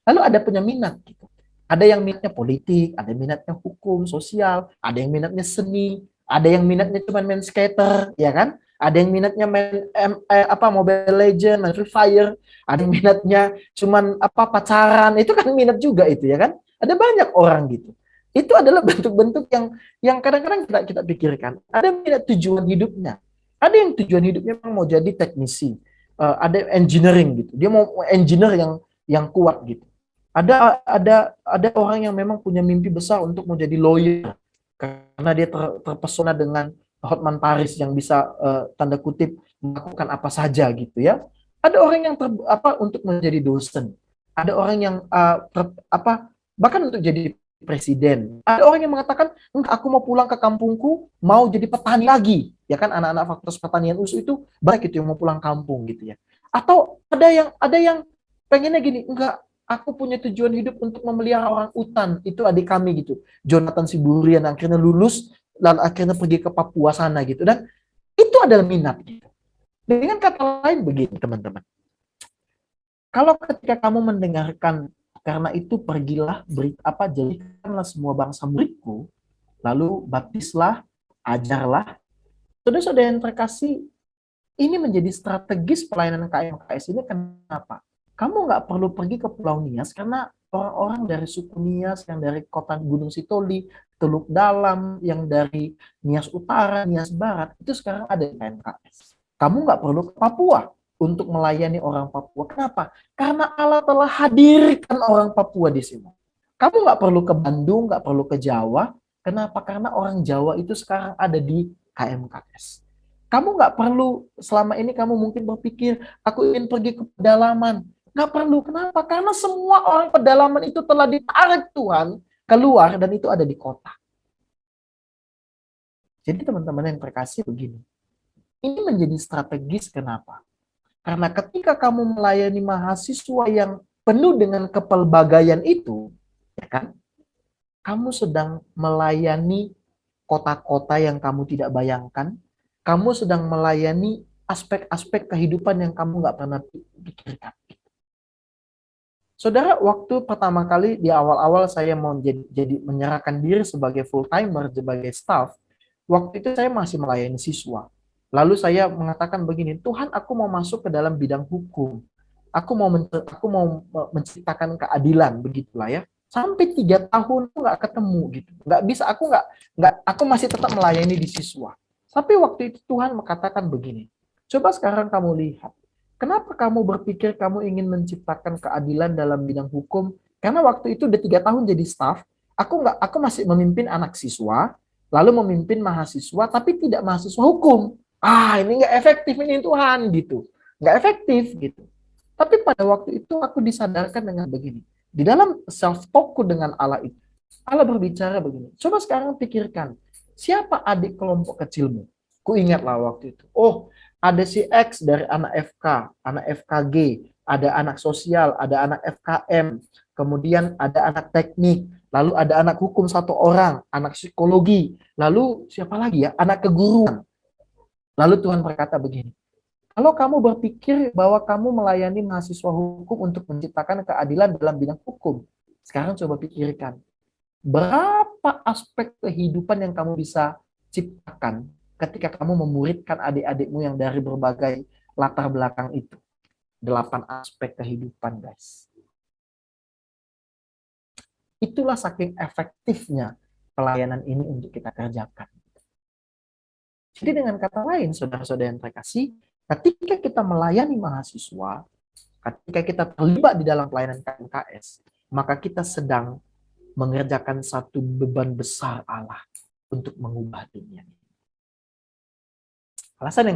Lalu ada punya minat gitu. Ada yang minatnya politik, ada yang minatnya hukum, sosial, ada yang minatnya seni, ada yang minatnya cuma main skater, ya kan? Ada yang minatnya main Mobile Legend, main Free Fire, ada yang minatnya cuma pacaran, itu kan minat juga itu ya kan? Ada banyak orang gitu. Itu adalah bentuk-bentuk yang kadang-kadang kita pikirkan. Ada yang minat tujuan hidupnya. Ada yang tujuan hidupnya memang mau jadi teknisi, ada engineering gitu. Dia mau engineer yang kuat gitu. Ada orang yang memang punya mimpi besar untuk menjadi lawyer karena dia terpesona dengan Hotman Paris yang bisa tanda kutip melakukan apa saja gitu ya. Ada orang yang untuk menjadi dosen. Ada orang yang bahkan untuk jadi presiden. Ada orang yang mengatakan, aku mau pulang ke kampungku, mau jadi petani lagi. Ya kan, anak-anak fakultas pertanian USU itu banyak itu yang mau pulang kampung gitu ya. Atau ada yang pengennya gini, enggak, aku punya tujuan hidup untuk memelihara orang utan. Itu adik kami gitu. Jonathan Siburian akhirnya lulus dan akhirnya pergi ke Papua sana gitu. Dan itu adalah minat gitu. Dengan kata lain begini teman-teman. Kalau ketika kamu mendengarkan karena itu pergilah jadikanlah semua bangsa muridku, lalu baptislah, ajarlah. Saudara-saudara yang terkasih, ini menjadi strategis pelayanan KMKS ini. Kenapa? Kamu nggak perlu pergi ke Pulau Nias karena orang-orang dari suku Nias, yang dari kota Gunung Sitoli, Teluk Dalam, yang dari Nias Utara, Nias Barat, itu sekarang ada di KMKS. Kamu nggak perlu ke Papua untuk melayani orang Papua. Kenapa? Karena Allah telah hadirkan orang Papua di sini. Kamu nggak perlu ke Bandung, nggak perlu ke Jawa. Kenapa? Karena orang Jawa itu sekarang ada di KMKS. Kamu nggak perlu, selama ini kamu mungkin berpikir, aku ingin pergi ke pedalaman. Nggak perlu. Kenapa? Karena semua orang pedalaman itu telah ditarik Tuhan keluar dan itu ada di kota. Jadi teman-teman yang terkasih begini. Ini menjadi strategis kenapa? Karena ketika kamu melayani mahasiswa yang penuh dengan kepelbagaian itu, ya kan? Kamu sedang melayani kota-kota yang kamu tidak bayangkan. Kamu sedang melayani aspek-aspek kehidupan yang kamu nggak pernah pikirkan. Saudara, waktu pertama kali di awal-awal saya mau jadi menyerahkan diri sebagai full timer, sebagai staff, waktu itu saya masih melayani siswa. Lalu saya mengatakan begini, Tuhan, aku mau masuk ke dalam bidang hukum. Aku mau menciptakan keadilan, begitulah ya. Sampai 3 tahun nggak ketemu gitu, nggak bisa. Aku masih tetap melayani di siswa. Tapi waktu itu Tuhan mengatakan begini, coba sekarang kamu lihat, kenapa kamu berpikir kamu ingin menciptakan keadilan dalam bidang hukum? Karena waktu itu udah 3 tahun jadi staff, aku masih memimpin anak siswa, lalu memimpin mahasiswa, tapi tidak mahasiswa hukum. Ini nggak efektif ini Tuhan gitu, nggak efektif gitu. Tapi pada waktu itu aku disadarkan dengan begini, di dalam self talkku dengan Allah itu, Allah berbicara begini. Coba sekarang pikirkan, siapa adik kelompok kecilmu? Ku ingatlah waktu itu. Oh, ada si X dari anak FK, anak FKG, ada anak sosial, ada anak FKM, kemudian ada anak teknik, lalu ada anak hukum 1 orang, anak psikologi, lalu siapa lagi ya? Anak keguruan. Lalu Tuhan berkata begini, kalau kamu berpikir bahwa kamu melayani mahasiswa hukum untuk menciptakan keadilan dalam bidang hukum, sekarang coba pikirkan, berapa aspek kehidupan yang kamu bisa ciptakan ketika kamu memuridkan adik-adikmu yang dari berbagai latar belakang itu. 8 aspek kehidupan, guys. Itulah saking efektifnya pelayanan ini untuk kita kerjakan. Jadi dengan kata lain, saudara-saudara yang terkasih, ketika kita melayani mahasiswa, ketika kita terlibat di dalam pelayanan KMKS, maka kita sedang mengerjakan satu beban besar Allah untuk mengubah dunia ini. Alasan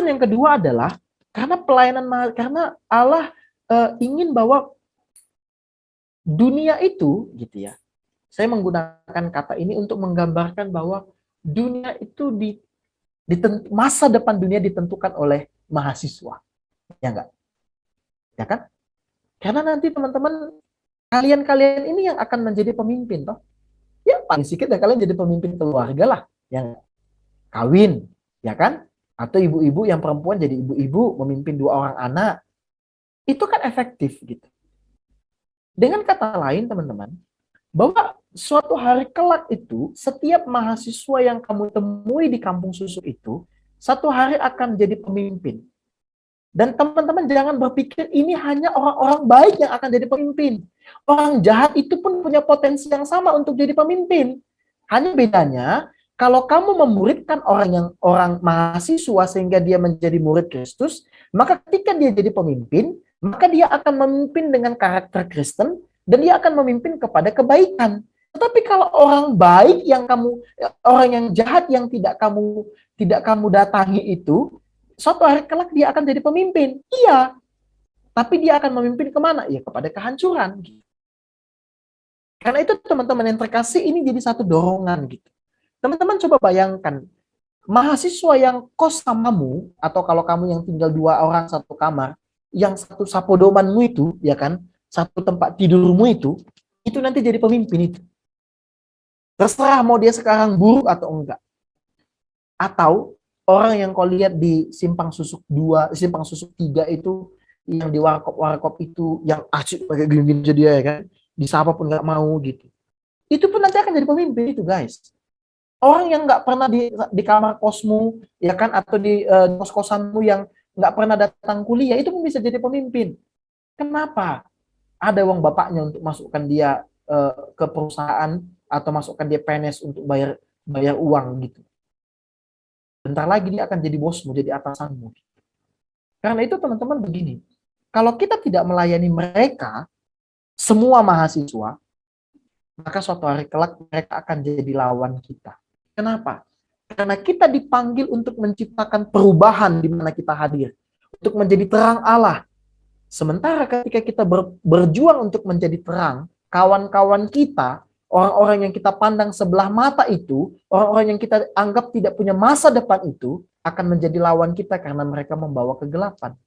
yang kedua adalah karena Allah ingin bahwa dunia itu, gitu ya. Saya menggunakan kata ini untuk menggambarkan bahwa dunia itu masa depan dunia ditentukan oleh mahasiswa. Ya enggak? Ya kan? Karena nanti teman-teman, kalian ini yang akan menjadi pemimpin toh. Ya paling sedikit kalian jadi pemimpin keluarga lah, yang kawin, ya kan? Atau ibu-ibu yang perempuan jadi ibu-ibu memimpin 2 orang anak. Itu kan efektif gitu. Dengan kata lain teman-teman, bahwa suatu hari kelak itu, setiap mahasiswa yang kamu temui di kampung susu itu, satu hari akan jadi pemimpin. Dan teman-teman jangan berpikir ini hanya orang-orang baik yang akan jadi pemimpin. Orang jahat itu pun punya potensi yang sama untuk jadi pemimpin. Hanya bedanya, kalau kamu memuridkan orang mahasiswa sehingga dia menjadi murid Kristus, maka ketika dia jadi pemimpin, maka dia akan memimpin dengan karakter Kristen, dan dia akan memimpin kepada kebaikan. Tetapi kalau orang baik orang yang jahat yang tidak kamu datangi itu, suatu hari kelak dia akan jadi pemimpin. Iya, tapi dia akan memimpin kemana? Ya kepada kehancuran. Karena itu teman-teman yang terkasih, ini jadi satu dorongan gitu. Teman-teman coba bayangkan, mahasiswa yang kos samamu, atau kalau kamu yang tinggal 2 orang satu kamar, yang satu sapodomanmu itu, ya kan, satu tempat tidurmu itu nanti jadi pemimpin itu. Terserah mau dia sekarang buruk atau enggak. Atau orang yang kau lihat di Simpang Susuk 2, Simpang Susuk 3 itu, yang di warkop itu, yang asyik pakai gini-gini dia ya kan, disapa pun nggak mau gitu. Itu pun nanti akan jadi pemimpin itu guys. Orang yang nggak pernah di kamar kosmu, ya kan, atau di kos-kosanmu yang nggak pernah datang kuliah, itu pun bisa jadi pemimpin. Kenapa? Ada uang bapaknya untuk masukkan dia ke perusahaan, atau masukkan dia PNS untuk bayar uang gitu. Bentar lagi dia akan jadi bosmu, jadi atasanmu. Karena itu teman-teman begini, kalau kita tidak melayani mereka, semua mahasiswa, maka suatu hari kelak mereka akan jadi lawan kita. Kenapa? Karena kita dipanggil untuk menciptakan perubahan di mana kita hadir, untuk menjadi terang Allah. Sementara ketika kita berjuang untuk menjadi terang, kawan-kawan kita, orang-orang yang kita pandang sebelah mata itu, orang-orang yang kita anggap tidak punya masa depan itu, akan menjadi lawan kita karena mereka membawa kegelapan.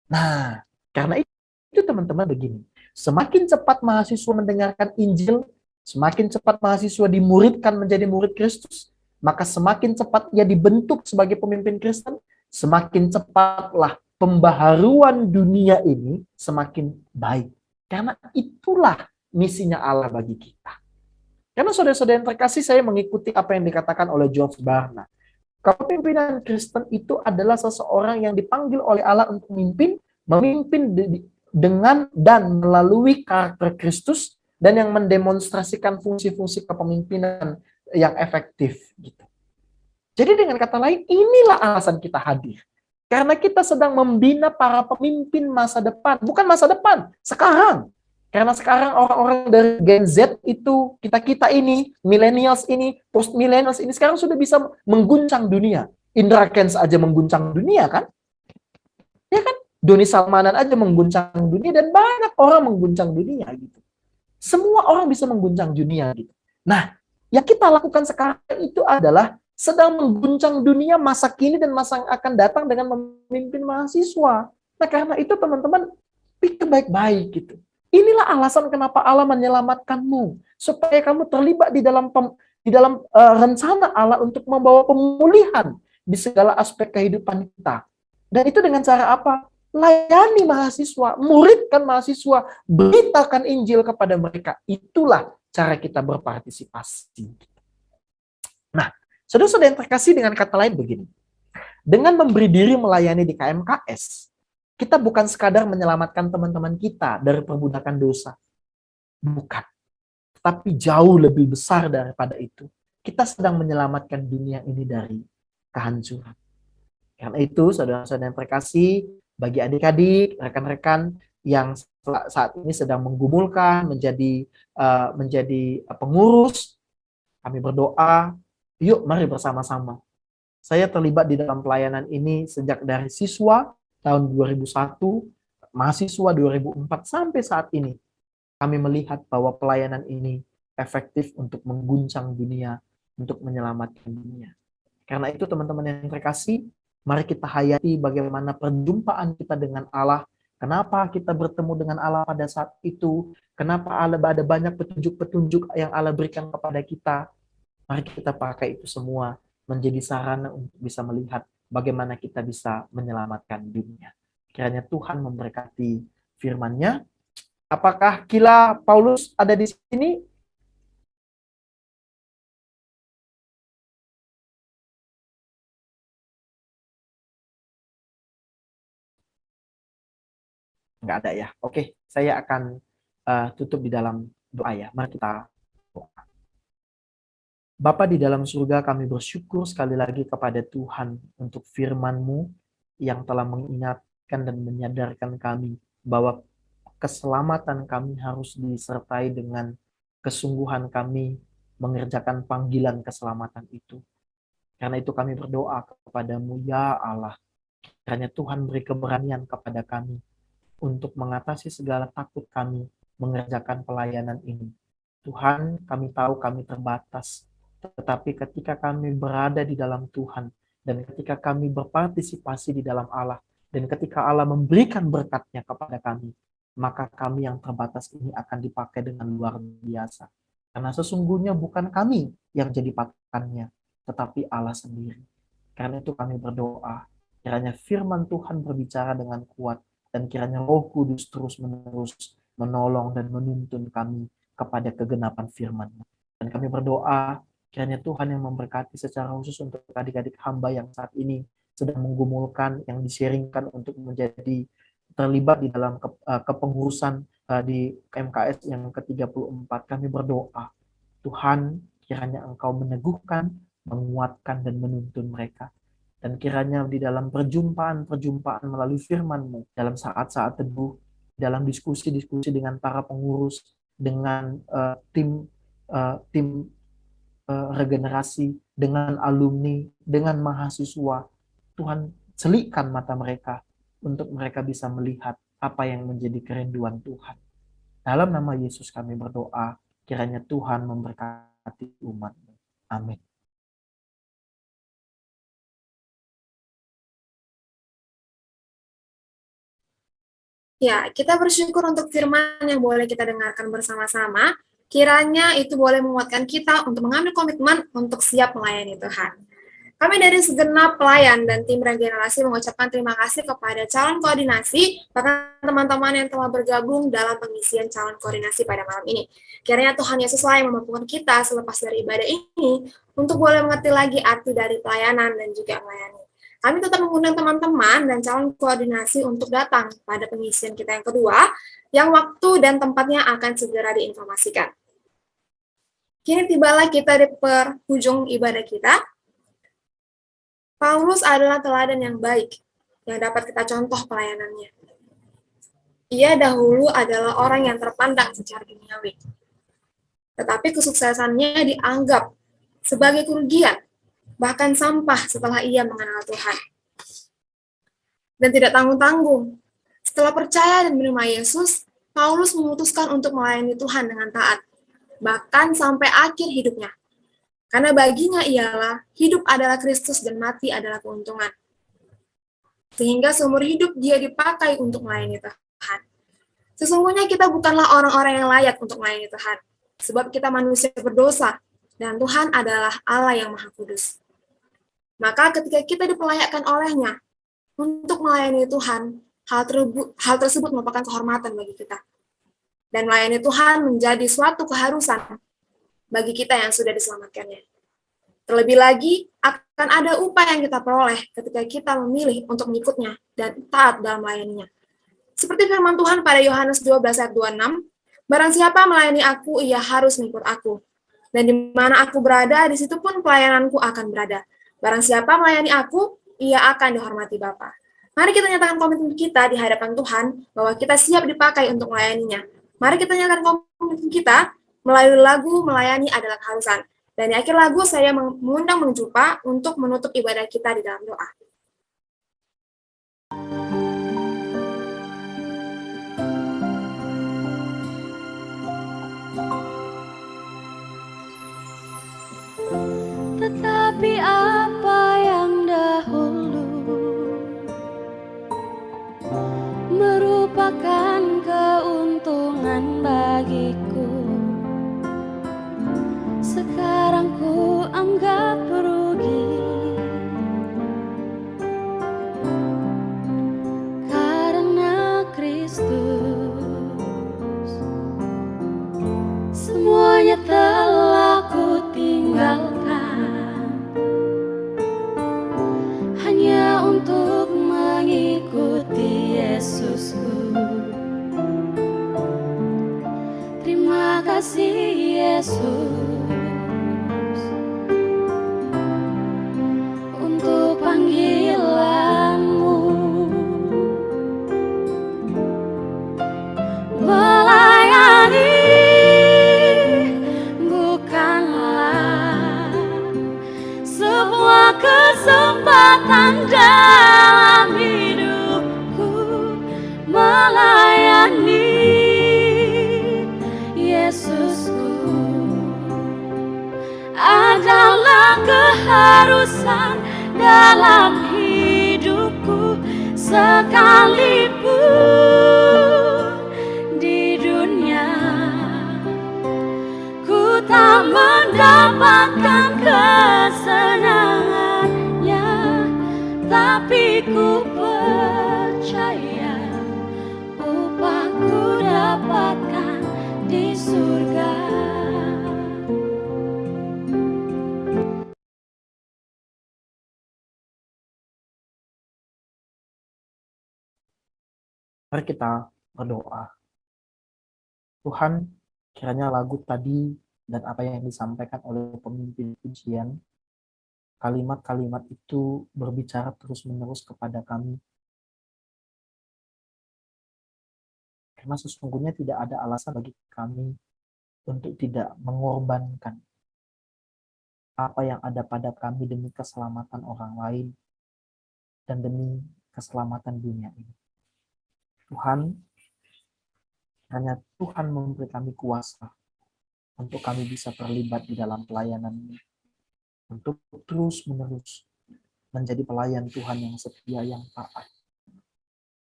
Nah, karena itu teman-teman begini, semakin cepat mahasiswa mendengarkan Injil, semakin cepat mahasiswa dimuridkan menjadi murid Kristus, maka semakin cepat ia dibentuk sebagai pemimpin Kristen, semakin cepatlah pembaharuan dunia ini semakin baik. Karena itulah misinya Allah bagi kita. Karena saudara-saudara yang terkasih, saya mengikuti apa yang dikatakan oleh George Barna. Kepemimpinan Kristen itu adalah seseorang yang dipanggil oleh Allah untuk memimpin dengan dan melalui karakter Kristus, dan yang mendemonstrasikan fungsi-fungsi kepemimpinan yang efektif. Gitu. Jadi dengan kata lain, inilah alasan kita hadir. Karena kita sedang membina para pemimpin masa depan. Bukan masa depan, sekarang. Karena sekarang orang-orang dari Gen Z itu, kita ini, millennials ini, post-millennials ini, sekarang sudah bisa mengguncang dunia. Indra Kents aja mengguncang dunia kan? Ya kan? Doni Salmanan aja mengguncang dunia, dan banyak orang mengguncang dunia gitu. Semua orang bisa mengguncang dunia gitu. Nah, yang kita lakukan sekarang itu adalah sedang mengguncang dunia masa kini dan masa yang akan datang dengan memimpin mahasiswa. Nah, karena itu teman-teman, pikir baik-baik gitu. Inilah alasan kenapa Allah menyelamatkanmu, supaya kamu terlibat di dalam rencana Allah untuk membawa pemulihan di segala aspek kehidupan kita. Dan itu dengan cara apa? Layani mahasiswa, muridkan mahasiswa, beritakan Injil kepada mereka. Itulah cara kita berpartisipasi. Nah, saudara-saudara yang terkasih, dengan kata lain begini. Dengan memberi diri melayani di KMKS, kita bukan sekadar menyelamatkan teman-teman kita dari perbudakan dosa. Bukan. Tapi jauh lebih besar daripada itu. kita sedang menyelamatkan dunia ini dari kehancuran. Karena itu, saudara-saudara yang terkasih, bagi adik-adik, rekan-rekan yang saat ini sedang menggumulkan menjadi pengurus, kami berdoa, yuk mari bersama-sama. Saya terlibat di dalam pelayanan ini sejak dari siswa tahun 2001, mahasiswa 2004 sampai saat ini. Kami melihat bahwa pelayanan ini efektif untuk mengguncang dunia, untuk menyelamatkan dunia. Karena itu teman-teman yang terkasih, mari kita hayati bagaimana perjumpaan kita dengan Allah. Kenapa kita bertemu dengan Allah pada saat itu? Kenapa ada banyak petunjuk-petunjuk yang Allah berikan kepada kita? Mari kita pakai itu semua menjadi sarana untuk bisa melihat bagaimana kita bisa menyelamatkan dunia. Kiranya Tuhan memberkati firman-Nya. Apakah Kila Paulus ada di sini? Enggak ada ya. Oke, saya akan tutup di dalam doa ya. Mari kita doa. Bapa di dalam surga, kami bersyukur sekali lagi kepada Tuhan untuk firman-Mu yang telah mengingatkan dan menyadarkan kami bahwa keselamatan kami harus disertai dengan kesungguhan kami mengerjakan panggilan keselamatan itu. Karena itu kami berdoa kepada-Mu, ya Allah, kiranya Tuhan beri keberanian kepada kami untuk mengatasi segala takut kami mengerjakan pelayanan ini. Tuhan, kami tahu kami terbatas, tetapi ketika kami berada di dalam Tuhan, dan ketika kami berpartisipasi di dalam Allah, dan ketika Allah memberikan berkat-Nya kepada kami, maka kami yang terbatas ini akan dipakai dengan luar biasa. Karena sesungguhnya bukan kami yang jadi patokannya, tetapi Allah sendiri. Karena itu kami berdoa, kiranya firman Tuhan berbicara dengan kuat, dan kiranya Roh Kudus terus-menerus menolong dan menuntun kami kepada kegenapan firman-Nya. Dan kami berdoa, kiranya Tuhan yang memberkati secara khusus untuk adik-adik hamba yang saat ini sedang menggumulkan, yang di-sharingkan untuk menjadi terlibat di dalam kepengurusan di KMKS yang ke-34. Kami berdoa, Tuhan, kiranya Engkau meneguhkan, menguatkan, dan menuntun mereka. Dan kiranya di dalam perjumpaan-perjumpaan melalui firman-Mu, dalam saat-saat teduh, dalam diskusi-diskusi dengan para pengurus, dengan tim regenerasi, dengan alumni, dengan mahasiswa, Tuhan selikkan mata mereka untuk mereka bisa melihat apa yang menjadi kerinduan Tuhan. Dalam nama Yesus kami berdoa, kiranya Tuhan memberkati umat-Mu. Amin. Ya, kita bersyukur untuk firman yang boleh kita dengarkan bersama-sama. Kiranya itu boleh menguatkan kita untuk mengambil komitmen untuk siap melayani Tuhan. Kami dari segenap pelayan dan tim regenerasi mengucapkan terima kasih kepada calon koordinasi, bahkan teman-teman yang telah bergabung dalam pengisian calon koordinasi pada malam ini. Kiranya Tuhan Yesuslah yang memampukan kita selepas dari ibadah ini untuk boleh mengerti lagi arti dari pelayanan dan juga melayani. Kami tetap mengundang teman-teman dan calon koordinasi untuk datang pada pengisian kita yang kedua, yang waktu dan tempatnya akan segera diinformasikan. Kini tibalah kita di penghujung ibadah kita. Paulus adalah teladan yang baik, yang dapat kita contoh pelayanannya. Ia dahulu adalah orang yang terpandang secara duniawi. Tetapi kesuksesannya dianggap sebagai kerugian, bahkan sampah setelah ia mengenal Tuhan. Dan tidak tanggung-tanggung, setelah percaya dan menerima Yesus, Paulus memutuskan untuk melayani Tuhan dengan taat, bahkan sampai akhir hidupnya. Karena baginya ialah hidup adalah Kristus dan mati adalah keuntungan. Sehingga seumur hidup dia dipakai untuk melayani Tuhan. Sesungguhnya kita bukanlah orang-orang yang layak untuk melayani Tuhan, sebab kita manusia berdosa, dan Tuhan adalah Allah yang Maha Kudus. Maka ketika kita diperlayakan oleh-Nya untuk melayani Tuhan, hal tersebut merupakan kehormatan bagi kita. Dan melayani Tuhan menjadi suatu keharusan bagi kita yang sudah diselamatkannya. Terlebih lagi, akan ada upah yang kita peroleh ketika kita memilih untuk mengikutnya dan taat dalam melayaninya. Seperti firman Tuhan pada Yohanes 12 ayat 26, barang siapa melayani aku, ia harus mengikut aku. Dan di mana aku berada, di situ pun pelayananku akan berada. Barang siapa melayani aku, ia akan dihormati Bapa. Mari kita nyatakan komitmen kita di hadapan Tuhan bahwa kita siap dipakai untuk melayaninya. Mari kita nyatakan komitmen kita melalui lagu melayani adalah keharusan. Dan di akhir lagu saya mengundang menjumpa untuk menutup ibadah kita di dalam doa. Tetapi apa yang dahulu merupakan keuntungan bagiku, sekarang ku anggap rugi. Karena Kristus semuanya telah ku tinggalkan, hanya untuk mengikuti Yesusku. Terima kasih Yesus untuk panggilanmu. Melayani bukanlah sebuah kesempatan dalam hidupku. Melayani Yesusku adalah keharusan dalam hidupku, sekalipun di dunia ku tak mendapatkan kesenangannya, tapi ku percaya upahku dapatkan di surga. Mari kita berdoa. Tuhan, kiranya lagu tadi dan apa yang disampaikan oleh pemimpin pujian, kalimat-kalimat itu berbicara terus-menerus kepada kami. Karena sesungguhnya tidak ada alasan bagi kami untuk tidak mengorbankan apa yang ada pada kami demi keselamatan orang lain dan demi keselamatan dunia ini. Tuhan, hanya Tuhan memberi kami kuasa untuk kami bisa terlibat di dalam pelayanan ini, untuk terus-menerus menjadi pelayan Tuhan yang setia, yang taat.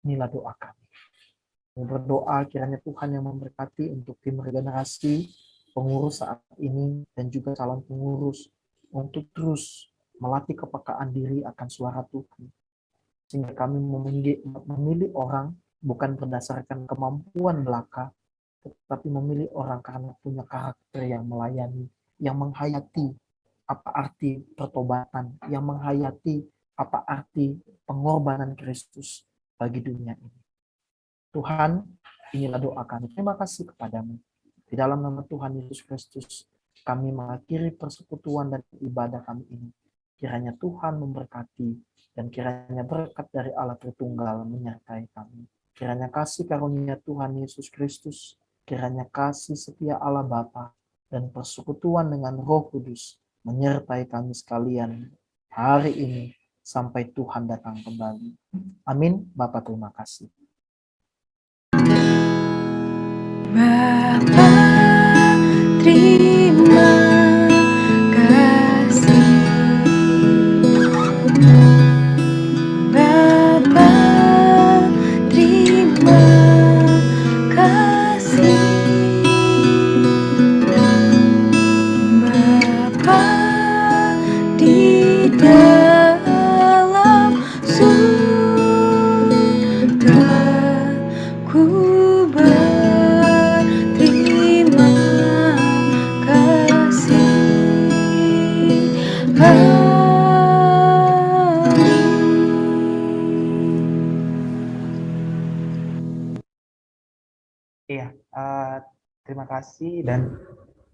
Inilah doa kami. Kami berdoa kiranya Tuhan yang memberkati untuk tim regenerasi, pengurus saat ini, dan juga calon pengurus, untuk terus melatih kepekaan diri akan suara Tuhan. Sehingga kami memilih orang bukan berdasarkan kemampuan belaka, tetapi memilih orang karena punya karakter yang melayani, yang menghayati apa arti pertobatan, yang menghayati apa arti pengorbanan Kristus bagi dunia ini. Tuhan, inilah doa kami. Terima kasih kepadamu. Di dalam nama Tuhan Yesus Kristus, kami mengakhiri persekutuan dan ibadah kami ini. Kiranya Tuhan memberkati dan kiranya berkat dari Allah Tritunggal menyertai kami. Kiranya kasih karunia Tuhan Yesus Kristus, kiranya kasih setia Allah Bapa dan persekutuan dengan Roh Kudus menyertai kami sekalian hari ini sampai Tuhan datang kembali. Amin. Bapa, terima kasih. Bapa, terima kasih. Bapa, terima kasih. Bapa, di dalam surga ku berterima kasih. Iya, terima kasih dan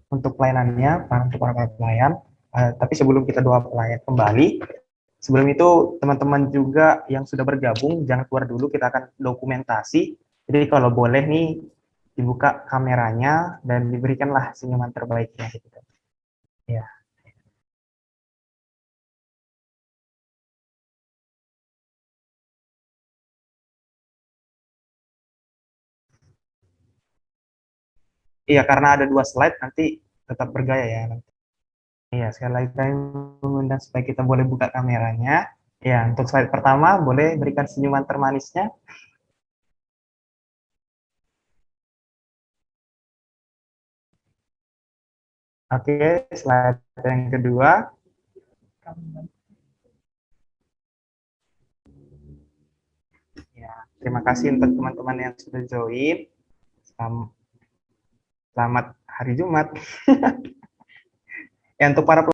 untuk pelayanannya, untuk para pelayan. Tapi sebelum kita doa pelayan kembali, sebelum itu teman-teman juga yang sudah bergabung, jangan keluar dulu, kita akan dokumentasi. Jadi kalau boleh nih, dibuka kameranya dan diberikanlah senyuman terbaiknya. Gitu. Ya. Iya, karena ada 2 slide, nanti tetap bergaya ya. Iya, sekali lagi kami mengundang supaya kita boleh buka kameranya. Ya, untuk slide pertama, boleh berikan senyuman termanisnya. Oke, slide yang kedua. Ya, terima kasih untuk teman-teman yang sudah join. Selamat hari Jumat. Ya, untuk para